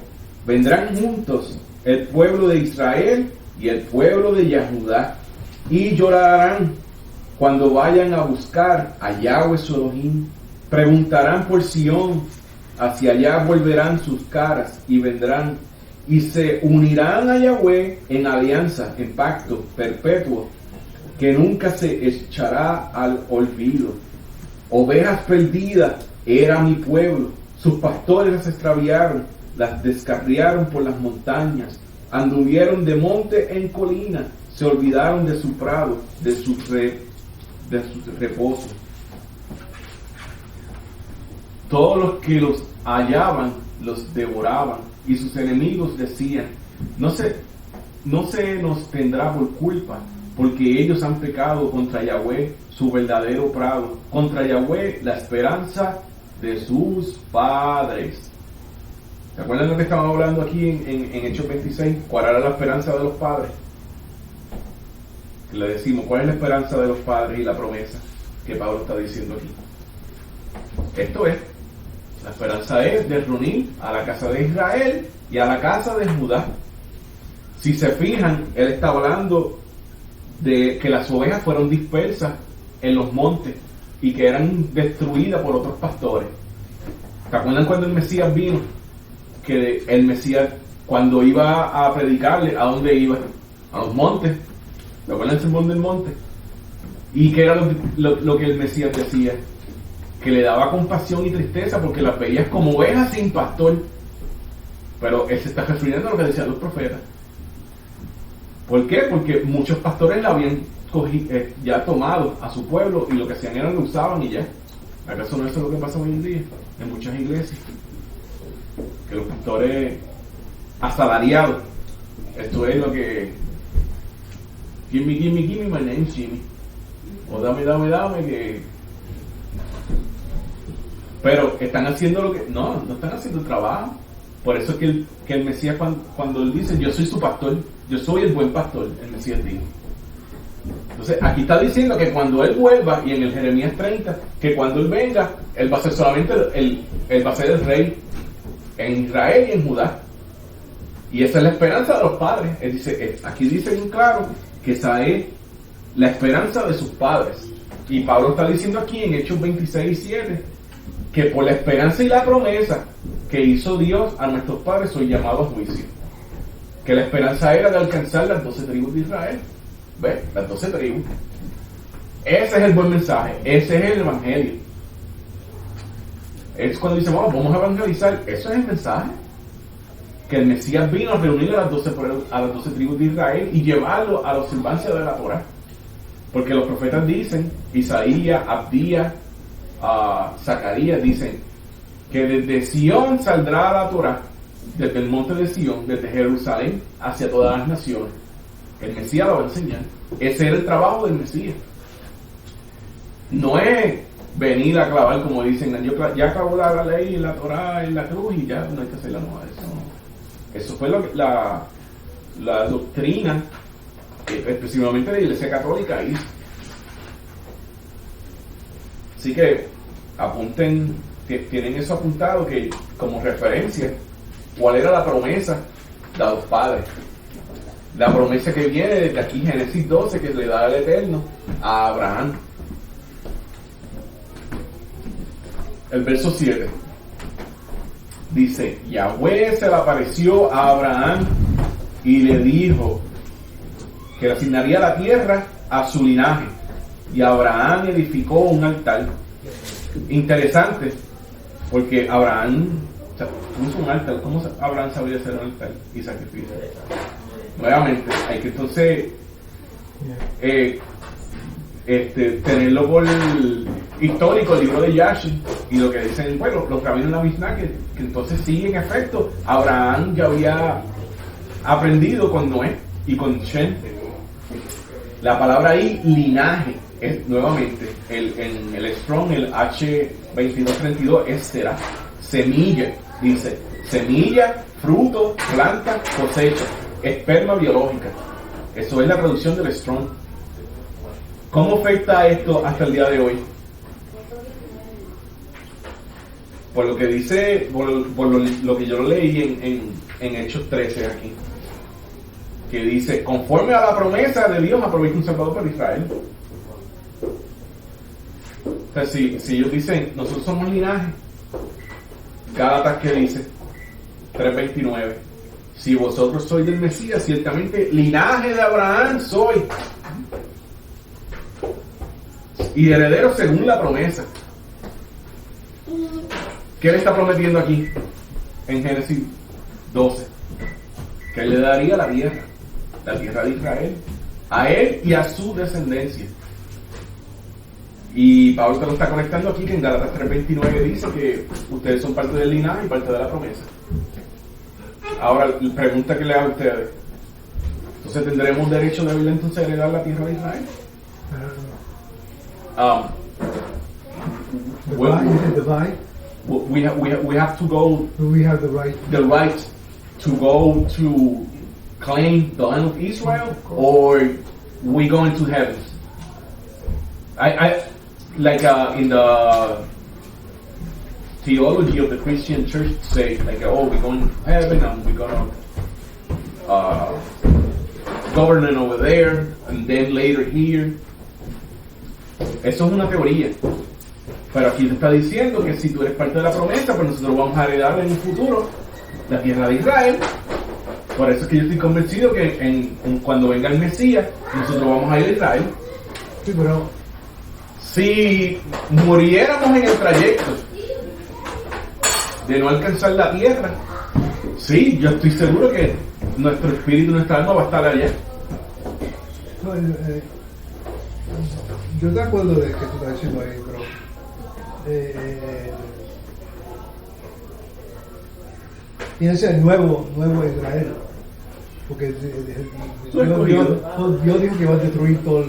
vendrán juntos el pueblo de Israel y el pueblo de Yahudá, y llorarán cuando vayan a buscar a Yahweh su Elohim. Preguntarán por Sión, hacia allá volverán sus caras y vendrán y se unirán a Yahweh en alianza, en pacto perpetuo, que nunca se echará al olvido. Ovejas perdidas era mi pueblo, sus pastores las extraviaron, las descarriaron por las montañas, anduvieron de monte en colina, se olvidaron de su prado, de su reposo. Todos los que los hallaban los devoraban, y sus enemigos decían: no se nos tendrá por culpa, porque ellos han pecado contra Yahweh, su verdadero prado, contra Yahweh, la esperanza de sus padres. ¿Se acuerdan de lo que estábamos hablando aquí en Hechos 26? ¿Cuál era la esperanza de los padres? Le decimos, ¿cuál es la esperanza de los padres y la promesa que Pablo está diciendo aquí? Esto es, la esperanza es de reunir a la casa de Israel y a la casa de Judá. Si se fijan, él está hablando de que las ovejas fueron dispersas en los montes y que eran destruidas por otros pastores. ¿Se acuerdan cuando el Mesías vino? Que el Mesías, cuando iba a predicarle, ¿a dónde iba? A los montes. ¿Se acuerdan el sermón del monte? ¿Y qué era lo que el Mesías decía? Que le daba compasión y tristeza porque las veías como ovejas sin pastor. Pero él se está refiriendo a lo que decían los profetas. ¿Por qué? Porque muchos pastores la habían ya tomado a su pueblo y lo que hacían era lo usaban y ya. ¿Acaso no eso es lo que pasa hoy en día en muchas iglesias? Que los pastores asalariados, esto es lo que give me, my name's Jimmy, o dame que, pero están haciendo lo que no están haciendo el trabajo. Por eso es que el Mesías, cuando él dice yo soy su pastor, yo soy el buen pastor, el Mesías dijo. Entonces aquí está diciendo que cuando él vuelva, y en el Jeremías 30, que cuando él venga, él va a ser solamente él va a ser el rey en Israel y en Judá. Y esa es la esperanza de los padres. Él dice, aquí dice bien claro que esa es la esperanza de sus padres. Y Pablo está diciendo aquí en Hechos 26:7 que por la esperanza y la promesa que hizo Dios a nuestros padres soy llamado a juicio. Que la esperanza era de alcanzar las 12 tribus de Israel. ¿Ves? Las 12 tribus. Ese es el buen mensaje. Ese es el evangelio. Es cuando dice, vamos a evangelizar. Eso es el mensaje. Que el Mesías vino a reunir a las 12 tribus de Israel y llevarlo a la observancia de la Torah. Porque los profetas dicen, Isaías, Abdías, Zacarías, dicen que desde Sión saldrá la Torah, desde el monte de Sión, desde Jerusalén hacia todas las naciones. El Mesías lo va a enseñar. Ese era el trabajo del Mesías. No es venir a clavar, como dicen, ya acabó la ley y la Torah en la cruz y ya no hay que hacer la nueva. Eso fue la doctrina, específicamente de la Iglesia Católica hizo. Así que apunten, que tienen eso apuntado, que como referencia, cuál era la promesa de los padres. La promesa que viene desde aquí, Génesis 12, que le da el Eterno a Abraham. El verso 7 dice, Yahweh se le apareció a Abraham y le dijo que le asignaría la tierra a su linaje, y Abraham edificó un altar. Interesante, porque Abraham puso un altar. ¿Cómo Abraham sabía hacer un altar y sacrificio? Nuevamente, hay que entonces tenerlo por histórico, el libro de Yashi, y lo que dicen, bueno, los rabinos de la Mishnah, que entonces sí, en efecto, Abraham ya había aprendido con Noé y con Shem. La palabra ahí, linaje, es nuevamente, en el Strong, el H2232, es será, semilla, dice, semilla, fruto, planta, cosecha, esperma biológica. Eso es la traducción del Strong. ¿Cómo afecta esto hasta el día de hoy? Por lo que dice, por lo que yo leí en Hechos 13 aquí, que dice, conforme a la promesa de Dios, aprovecha un Salvador para Israel. O sea, si ellos dicen, nosotros somos linaje, Gálatas que dice, 3:29, si vosotros sois del Mesías, ciertamente linaje de Abraham soy, y herederos según la promesa. ¿Qué le está prometiendo aquí en Génesis 12, que él le daría la tierra de Israel, a él y a su descendencia. Y Pablo te lo está conectando aquí, que en Gálatas 3:29 dice que ustedes son parte del linaje y parte de la promesa. Ahora, la pregunta que le hago a ustedes, entonces ¿tendremos derecho de haber entonces heredar la tierra de Israel? Divine. We have to go, Do we have the right? to go to claim the land of Israel, or we going to heaven? I like in the theology of the Christian church say like, oh, we're going to heaven and we're gonna govern it over there and then later here. Eso es una teoría. Pero aquí te está diciendo que si tú eres parte de la promesa, pues nosotros vamos a heredar en un futuro la tierra de Israel. Por eso es que yo estoy convencido que cuando venga el Mesías, nosotros vamos a ir a Israel. Sí, pero si muriéramos en el trayecto de no alcanzar la tierra, sí, yo estoy seguro que nuestro espíritu, nuestra alma va a estar allá. no, yo te acuerdo de que tú estás diciendo ahí, pero tiene que ser nuevo Israel, porque Dios dijo que va a destruir todo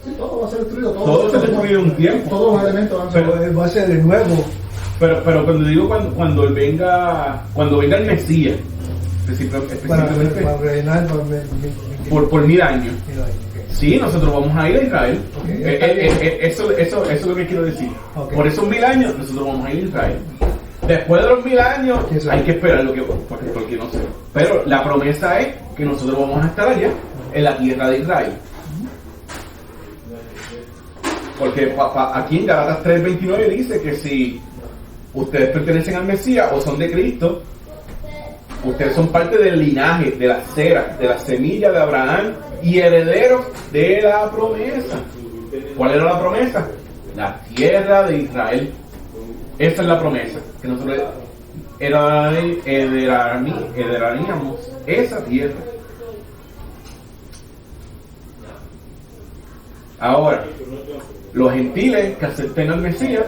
Sí, todo va a ser destruido. Todo se destruye en un tiempo. Todos los elementos van a ser. pero va a ser de nuevo. Pero cuando digo cuando venga el Mesías, específicamente para reinar por 1000 años, mira, sí, nosotros vamos a ir a Israel. Okay. Eso es lo que quiero decir. Okay. Por esos 1000 años nosotros vamos a ir a Israel. Después de los 1000 años hay que esperar porque no sé. Pero la promesa es que nosotros vamos a estar allá en la tierra de Israel. Porque aquí en Gálatas 3:29 dice que si ustedes pertenecen al Mesías o son de Cristo, ustedes son parte del linaje, de la cera, de la semilla de Abraham y herederos de la promesa. ¿Cuál era la promesa? La tierra de Israel. Esa es la promesa, que nosotros heredaríamos esa tierra. Ahora, los gentiles que acepten al Mesías,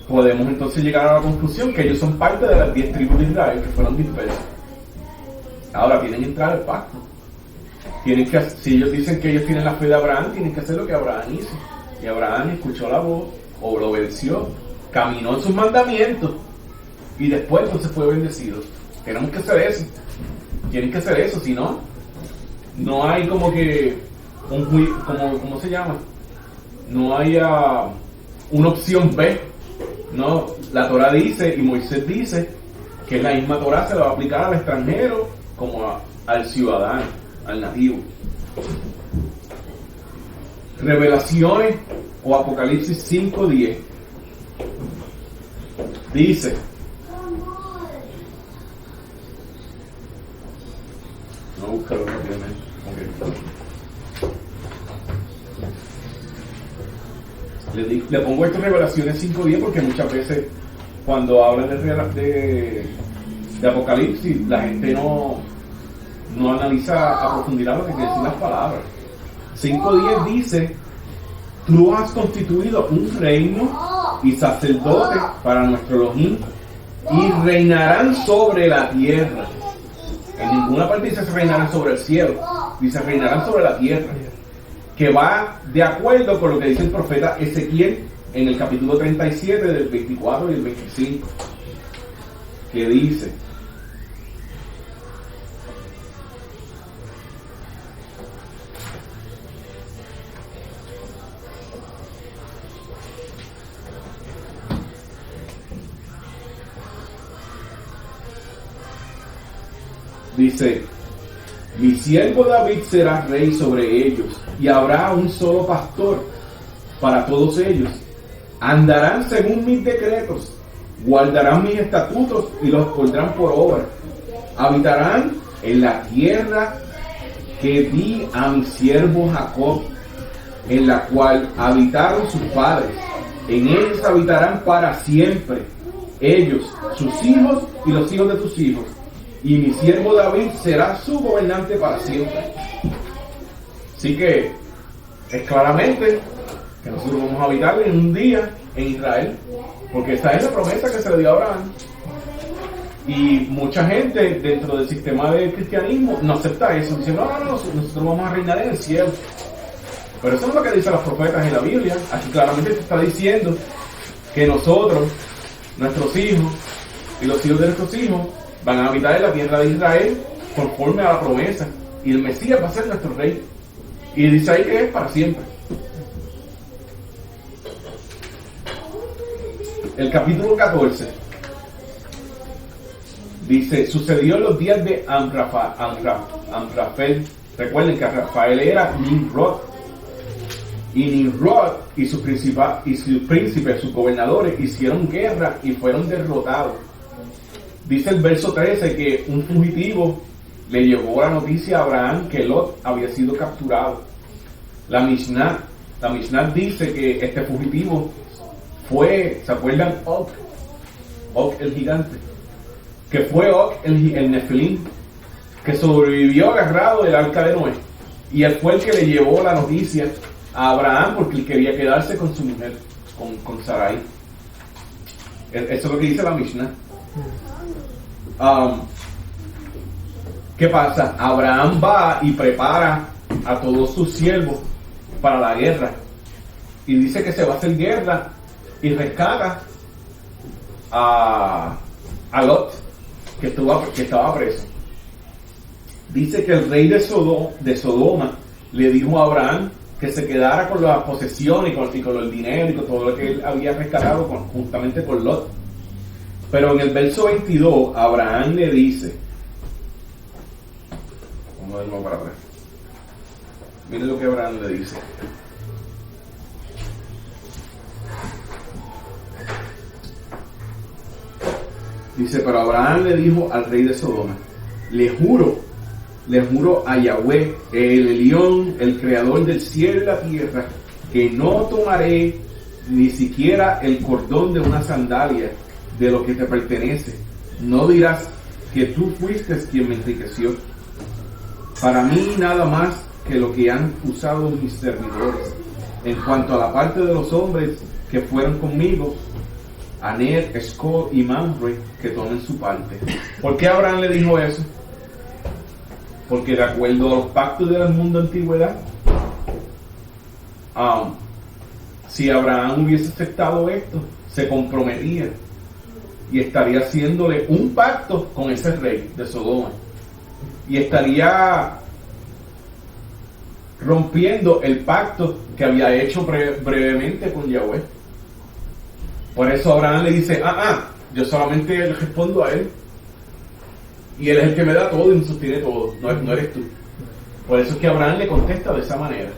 podemos entonces llegar a la conclusión que ellos son parte de las 10 tribus de Israel que fueron dispersas. Ahora tienen que entrar al pacto. Si ellos dicen que ellos tienen la fe de Abraham, tienen que hacer lo que Abraham hizo. Y Abraham escuchó la voz, o lo obedeció, caminó en sus mandamientos, y después entonces fue bendecido. Tenemos que hacer eso. Tienen que hacer eso, si no, no hay como que ¿cómo se llama? No hay una opción B. No, la Torah dice y Moisés dice que la misma Torah se la va a aplicar al extranjero como al ciudadano, al nativo. Revelaciones o Apocalipsis 5:10 dice: no, búscalo rápidamente. Le pongo esto en Revelaciones 5:10 porque muchas veces cuando hablan de Apocalipsis la gente no analiza a profundidad lo que quieren decir las palabras. 5:10 dice: tú has constituido un reino y sacerdote para nuestro Elohim y reinarán sobre la tierra. En ninguna parte dice reinarán sobre el cielo, dice reinarán sobre la tierra, que va de acuerdo con lo que dice el profeta Ezequiel en el capítulo 37 del 24 y el 25, que dice: mi siervo David será rey sobre ellos, y habrá un solo pastor para todos ellos. Andarán según mis decretos, guardarán mis estatutos y los pondrán por obra. Habitarán en la tierra que di a mi siervo Jacob, en la cual habitaron sus padres, En ellos habitarán para siempre, ellos, sus hijos y los hijos de tus hijos. Y mi siervo David será su gobernante para siempre. Así que es claramente que nosotros vamos a habitar en un día en Israel, porque esa es la promesa que se le dio a Abraham. Y mucha gente dentro del sistema del cristianismo no acepta eso, dice no, nosotros vamos a reinar en el cielo. Pero eso no es lo que dicen los profetas en la Biblia. Aquí claramente se está diciendo que nosotros, nuestros hijos y los hijos de nuestros hijos van a habitar en la tierra de Israel conforme a la promesa, y el Mesías va a ser nuestro rey, y dice ahí que es para siempre. El capítulo 14 dice: sucedió en los días de Amrafel. Recuerden que Rafael era Nimrod, y Nimrod y sus príncipes, sus gobernadores, hicieron guerra y fueron derrotados. Dice el verso 13 que un fugitivo le llevó la noticia a Abraham que Lot había sido capturado. La Mishnah dice que este fugitivo fue, ¿se acuerdan? Og el gigante, que fue Og el Nefilim, que sobrevivió agarrado del arca de Noé, y él fue el que le llevó la noticia a Abraham porque él quería quedarse con su mujer, con Sarai. Eso es lo que dice la Mishnah. ¿Qué pasa? Abraham va y prepara a todos sus siervos para la guerra, y dice que se va a hacer guerra y rescata a Lot, que estaba preso. Dice que el rey de Sodoma le dijo a Abraham que se quedara con las posesiones y con el dinero y con todo lo que él había rescatado juntamente con Lot. Pero en el verso 22 Abraham le dice, vamos a verlo para atrás, miren lo que Abraham le dice. Dice: pero Abraham le dijo al rey de Sodoma: le juro a Yahweh, el Elión, el creador del cielo y la tierra, que no tomaré ni siquiera el cordón de una sandalia de lo que te pertenece. No dirás que tú fuiste quien me enriqueció. Para mí nada más que lo que han usado mis servidores. En cuanto a la parte de los hombres que fueron conmigo, Aner, Escol y Mamre, que tomen su parte. ¿Por qué Abraham le dijo eso? Porque de acuerdo a los pactos del mundo de antigüedad, si Abraham hubiese aceptado esto, se comprometía y estaría haciéndole un pacto con ese rey de Sodoma, y estaría rompiendo el pacto que había hecho brevemente con Yahweh. Por eso Abraham le dice: yo solamente le respondo a él, y él es el que me da todo y me sostiene todo, no eres tú. Por eso es que Abraham le contesta de esa manera.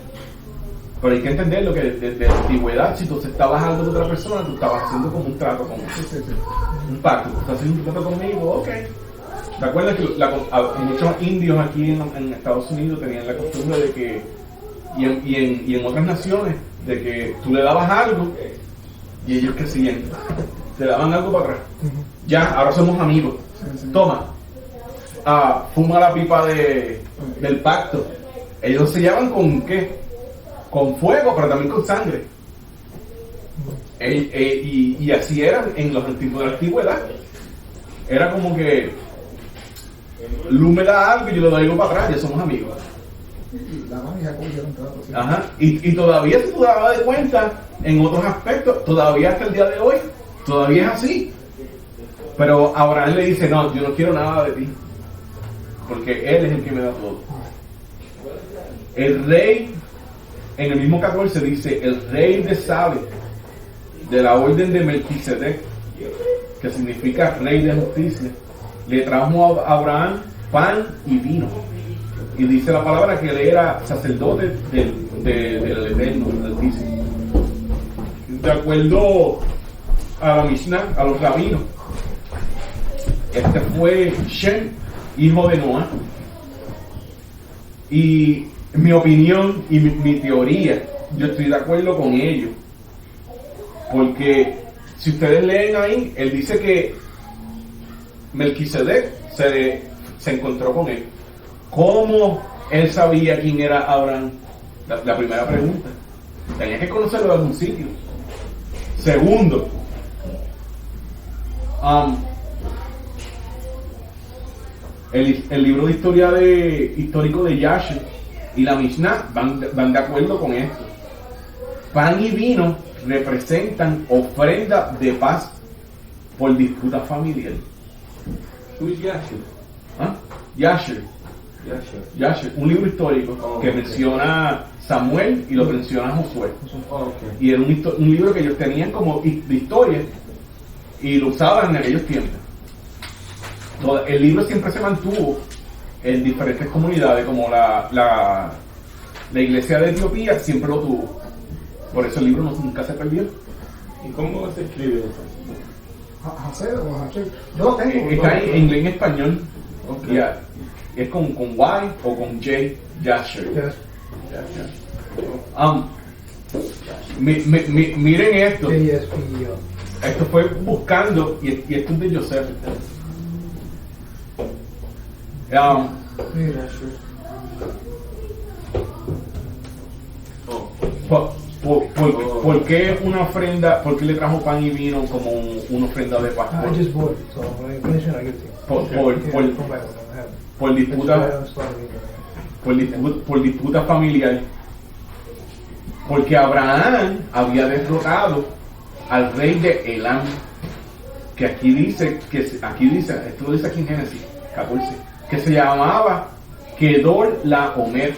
Pero hay que entender lo que desde la antigüedad, si tú estabas algo de otra persona, tú estabas haciendo como un trato con un pacto. Tú estás haciendo un trato conmigo, ok. ¿Te acuerdas que muchos indios aquí en Estados Unidos tenían la costumbre de que, y en otras naciones, de que tú le dabas algo y ellos que siguiendo te daban algo para atrás? Ya, ahora somos amigos. Toma, fuma la pipa del pacto. Ellos sellaban con ¿qué? Con fuego, pero también con sangre. Y así eran en los tiempos de la antigüedad. Era como que Lu me da algo y yo le doy algo para atrás, ya somos amigos. La mano y Jacob hicieron un trato, ¿sí? Ajá. Y todavía, si tú te das cuenta, en otros aspectos, todavía hasta el día de hoy, todavía es así. Pero Abraham le dice: no, yo no quiero nada de ti, porque él es el que me da todo. El rey, en el mismo 14 dice: el rey de Salem, de la orden de Melquisedec, que significa rey de justicia, le trajo a Abraham pan y vino. Y dice la palabra que él era sacerdote del Eterno, del Altísimo. De acuerdo a la Mishnah, a los rabinos, este fue Shem, hijo de Noah. Y mi opinión y mi teoría, yo estoy de acuerdo con ellos, Porque si ustedes leen ahí, él dice que Melquisedec se encontró con él. ¿Cómo él sabía quién era Abraham? La primera pregunta. Tenía que conocerlo de algún sitio. Segundo, el libro de historia histórico de Yasher y la Mishnah van de acuerdo con esto. Pan y vino representan ofrenda de paz por disputa familiar. Who is Yasher? ¿Ah? Yasher, un libro histórico que menciona Samuel y lo menciona Josué. Y era un libro que ellos tenían como de historia y lo usaban en aquellos tiempos. El libro siempre se mantuvo en diferentes comunidades, como la iglesia de Etiopía siempre lo tuvo. Por eso el libro nunca se perdió. ¿Y cómo se escribe eso? Hacer o hacer. Yo lo tengo. Está en inglés y en español. Ok. Yeah. Es con Y o con J, Yasher. Yes. Miren esto. JSPEO. Esto fue buscando y esto es de Joseph. Mira, ¿Por qué una ofrenda? ¿Por qué le trajo pan y vino como una ofrenda de paz? I just bought it, so when I finish it, I give it to you. Por disputa familiar. Porque Abraham había derrotado al rey de Elam, que aquí dice, esto lo dice aquí en Génesis 14, que se llamaba Kedor Laomer.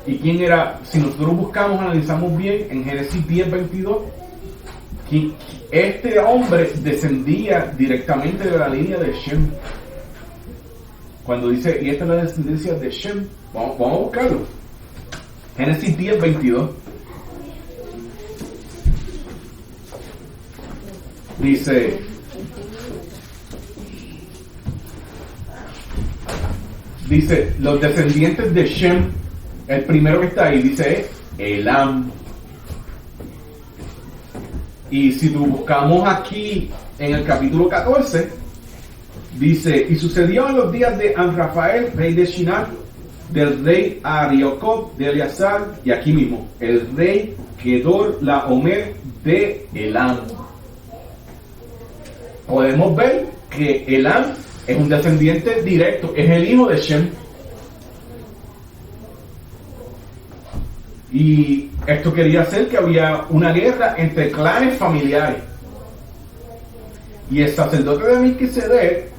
¿Y quién era? Si nosotros buscamos, analizamos bien, en Génesis 10:22, este hombre descendía directamente de la línea de Shem. Cuando dice, y esta es la descendencia de Shem, vamos a buscarlo. Génesis 10:22. Dice, los descendientes de Shem, el primero que está ahí, dice Elam. Y si tú buscamos aquí en el capítulo 14, dice, y sucedió en los días de Amrafael, rey de Shinar, del rey Ariocob de Eleazar, y aquí mismo, el rey Kedor Laomer de Elam. Podemos ver que Elam es un descendiente directo, es el hijo de Shem. Y esto quería hacer que había una guerra entre clanes familiares. Y el sacerdote de Melquisedec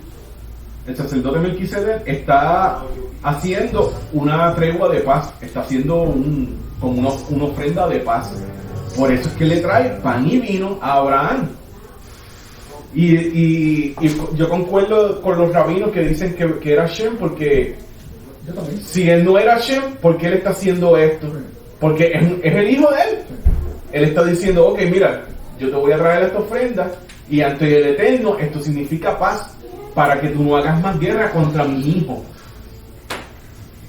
está haciendo una tregua de paz, está haciendo como una ofrenda de paz. Por eso es que le trae pan y vino a Abraham. Y yo concuerdo con los rabinos que dicen que era Shem, porque si él no era Shem, ¿por qué él está haciendo esto? Porque es el hijo de él. Él está diciendo, ok, mira, yo te voy a traer esta ofrenda y ante el Eterno esto significa paz, para que tú no hagas más guerra contra mi hijo.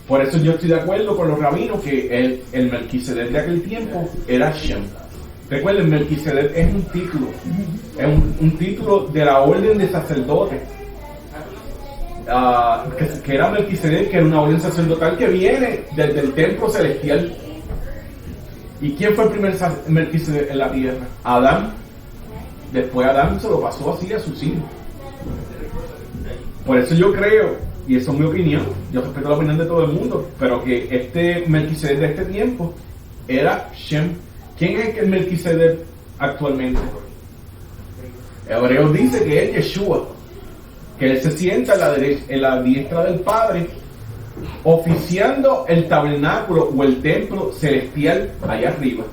Por eso yo estoy de acuerdo con los rabinos que el Melquisedec de aquel tiempo era Shem. Recuerden, Melquisedec es un título, es un título de la orden de sacerdote. Que era Melquisedec, que era una orden sacerdotal que viene desde el templo celestial. ¿Y quién fue el primer Melquisedec en la tierra? Adán. Después Adán se lo pasó así a sus hijos. Por eso yo creo, y eso es mi opinión, yo respeto la opinión de todo el mundo, pero que este Melquisedec de este tiempo era Shem. ¿Quién es el Melquisedec actualmente? Hebreos dice que es Yeshua, que él se sienta en la diestra del Padre, oficiando el tabernáculo o el templo celestial allá arriba.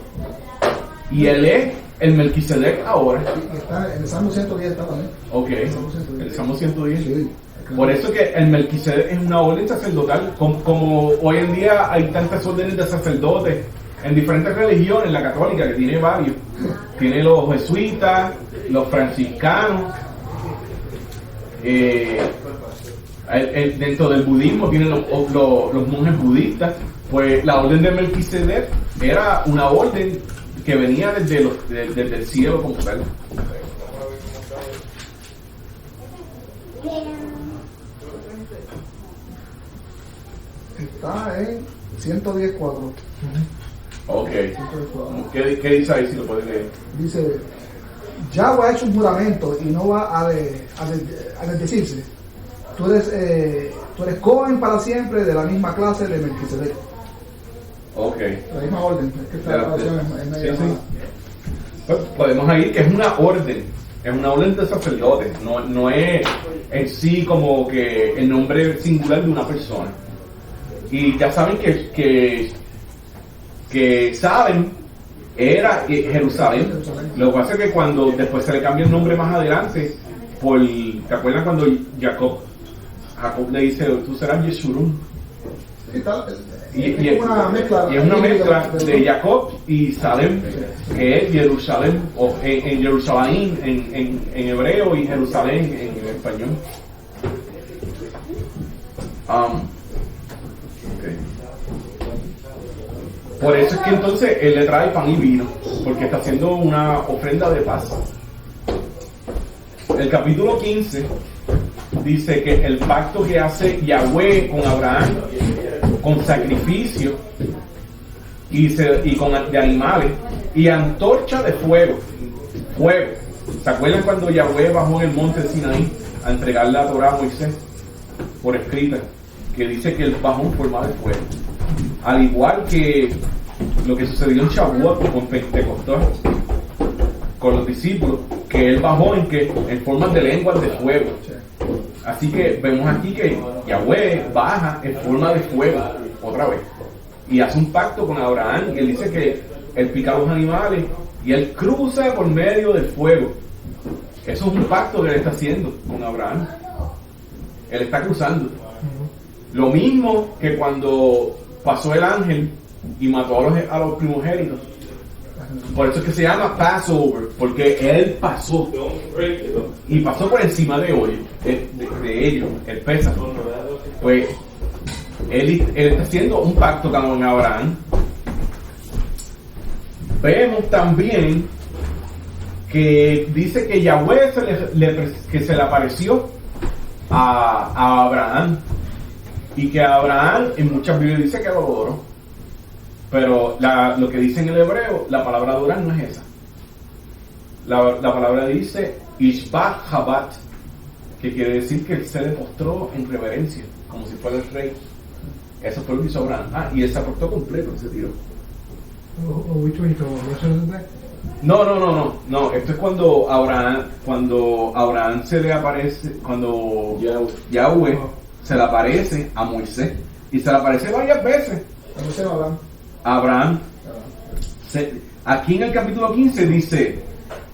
Y él es el Melquisedec ahora. Está en el Salmo 110 está también. Ok, el Salmo 110. Sí. Por eso que el Melquisedec es una orden sacerdotal, como hoy en día hay tantas órdenes de sacerdotes en diferentes religiones, la católica que tiene varios, tiene los jesuitas, los franciscanos, dentro del budismo tienen los monjes budistas. Pues la orden de Melquisedec era una orden que venía desde el cielo como tal. Está en 110.4. Ok. 110.4. ¿Qué dice ahí si lo puedes leer? Dice, Yahweh ha hecho un juramento y no va a desdecirse. Tú eres Cohen para siempre, de la misma clase de Melquisedec. Ok. La misma orden. Es que esta oración es media sí. mala. Pues podemos ir que es una orden de sacerdote, no es en sí como que el nombre singular de una persona. Y ya saben que Salem era Jerusalén. Lo que pasa es que cuando después se le cambia el nombre más adelante, ¿te acuerdas cuando Jacob le dice, tú serás Yeshurun? Sí, tal, Y es una mezcla. y es una mezcla de Jacob y Salem, que es Jerusalén, o en Jerusalén en hebreo y Jerusalén en español. Okay. Por eso es que entonces él le trae pan y vino, porque está haciendo una ofrenda de paz. El capítulo 15 dice que el pacto que hace Yahweh con Abraham, con sacrificio y con de animales y antorcha de fuego. ¿Se acuerdan cuando Yahweh bajó en el monte Sinaí a entregar la Torá a Moisés por escrita? Que dice que él bajó en forma de fuego. Al igual que lo que sucedió en Shavuot con Pentecostés, con los discípulos, que él bajó en forma de lenguas de fuego. Así que vemos aquí que Yahweh baja en forma de fuego otra vez y hace un pacto con Abraham, y él dice que él pica a los animales y él cruza por medio del fuego. Eso es un pacto que él está haciendo con Abraham. Él está cruzando. Lo mismo que cuando pasó el ángel y mató a los primogénitos. Por eso es que se llama Passover, porque él pasó y pasó por encima de ellos, el Pésamo. Pues él está haciendo un pacto con Abraham. Vemos también que dice que Yahweh se le apareció a Abraham, y que Abraham en muchas Biblias dice que lo adoró. Pero lo que dice en el hebreo, la palabra adorar no es esa. La palabra dice Ishbach Habat, que quiere decir que él se le postró en reverencia, como si fuera el rey. Eso fue lo que hizo Abraham. Y él se aportó completo, se tiró. Which one you talking about? Mention that? No. Esto es cuando Abraham se le aparece, cuando Yahweh se le aparece a Moisés, y se le aparece varias veces. ¿Cómo se llama? Abraham. Aquí en el capítulo 15 dice,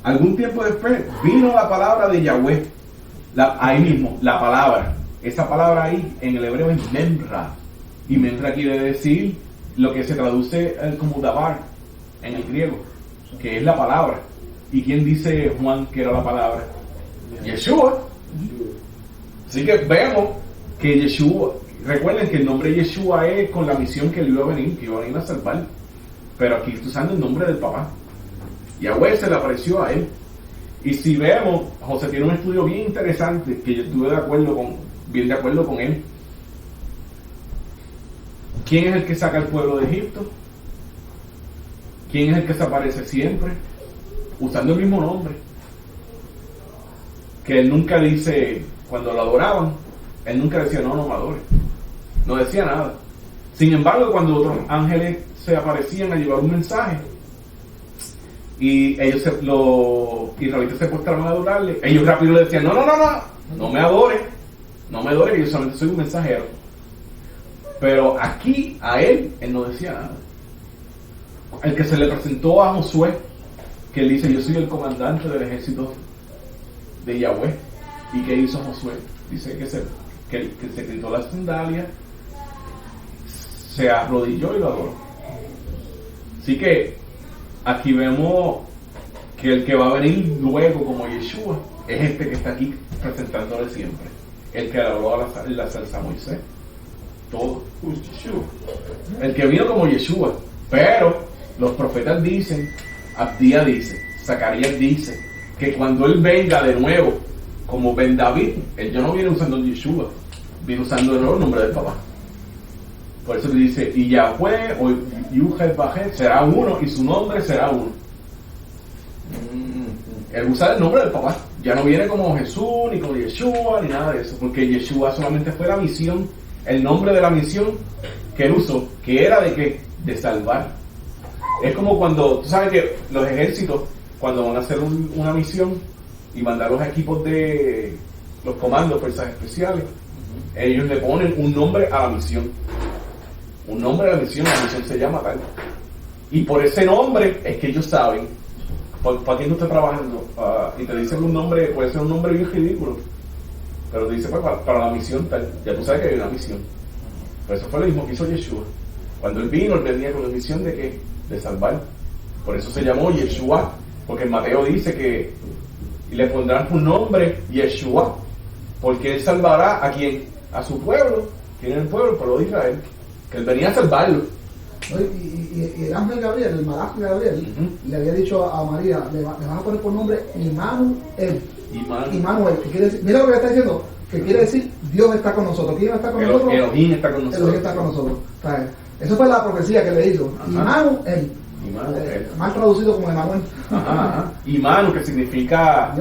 algún tiempo después vino la palabra de Yahweh, ahí mismo, la palabra, esa palabra ahí en el hebreo es Memra, y Memra quiere decir lo que se traduce como Dabar en el griego, que es la palabra. ¿Y quién dice Juan que era la palabra? Yeshua. Así que vemos que Yeshua, recuerden que el nombre Yeshua es con la misión que él iba a venir, a salvar. Pero aquí está usando el nombre del papá. Yahweh se le apareció a él. Y si vemos, José tiene un estudio bien interesante, que yo estuve bien de acuerdo con él. ¿Quién es el que saca al pueblo de Egipto? ¿Quién es el que se aparece siempre? Usando el mismo nombre. Que él nunca dice, cuando lo adoraban, él nunca decía, no me adores. No decía nada. Sin embargo, cuando otros ángeles se aparecían a llevar un mensaje, y los israelitas se postraban a adorarle, ellos rápido le decían, no me adores, que yo solamente soy un mensajero. Pero aquí, a él no decía nada. El que se le presentó a Josué, que él dice, yo soy el comandante del ejército de Yahweh. ¿Y qué hizo Josué? Dice que se quitó las sandalias, se arrodilló y lo adoró. Así que aquí vemos que el que va a venir luego como Yeshua es este que está aquí presentándole siempre, el que adoró la salsa a Moisés. Todo. El que vino como Yeshua. Pero los profetas dicen Abdías dice, Zacarías dice, que cuando él venga de nuevo, como Ben David, él ya no viene usando Yeshua, viene usando de nuevo el nombre del papá. Por eso le dice, y Yahweh o Yuhel será uno y su nombre será uno. Él usa el nombre del papá. Ya no viene como Jesús, ni como Yeshua, ni nada de eso. Porque Yeshua solamente fue la misión, el nombre de la misión que él usó, que era de qué? De salvar. Es como cuando, tú sabes que los ejércitos, cuando van a hacer una misión y mandar los equipos de los comandos, fuerzas especiales, ellos le ponen un nombre a la misión. Un nombre a la misión se llama tal. Y por ese nombre es que ellos saben para quién tú estás trabajando. Y te dicen un nombre, puede ser un nombre bien ridículo, pero te dice pues, para la misión tal. Ya tú sabes que hay una misión. Pero eso fue lo mismo que hizo Yeshua. Cuando él vino, él venía con la misión de ¿qué? De salvar. Por eso se llamó Yeshua, porque en Mateo dice que y le pondrán un nombre Yeshua, porque él salvará a quien, a su pueblo. ¿Quién es el pueblo? El pueblo de Israel, que él venía a salvarlo. Y el ángel Gabriel, el malaje Gabriel, le había dicho a María, le van a poner por nombre Immanuel. Immanuel, que quiere decir, mira lo que está diciendo, que quiere decir Dios está con nosotros. ¿Quién está con nosotros? Elohim está con nosotros. Elohim está con nosotros. Eso fue la profecía que le hizo. Immanuel. Mal traducido como Emanuel. Imanu, que significa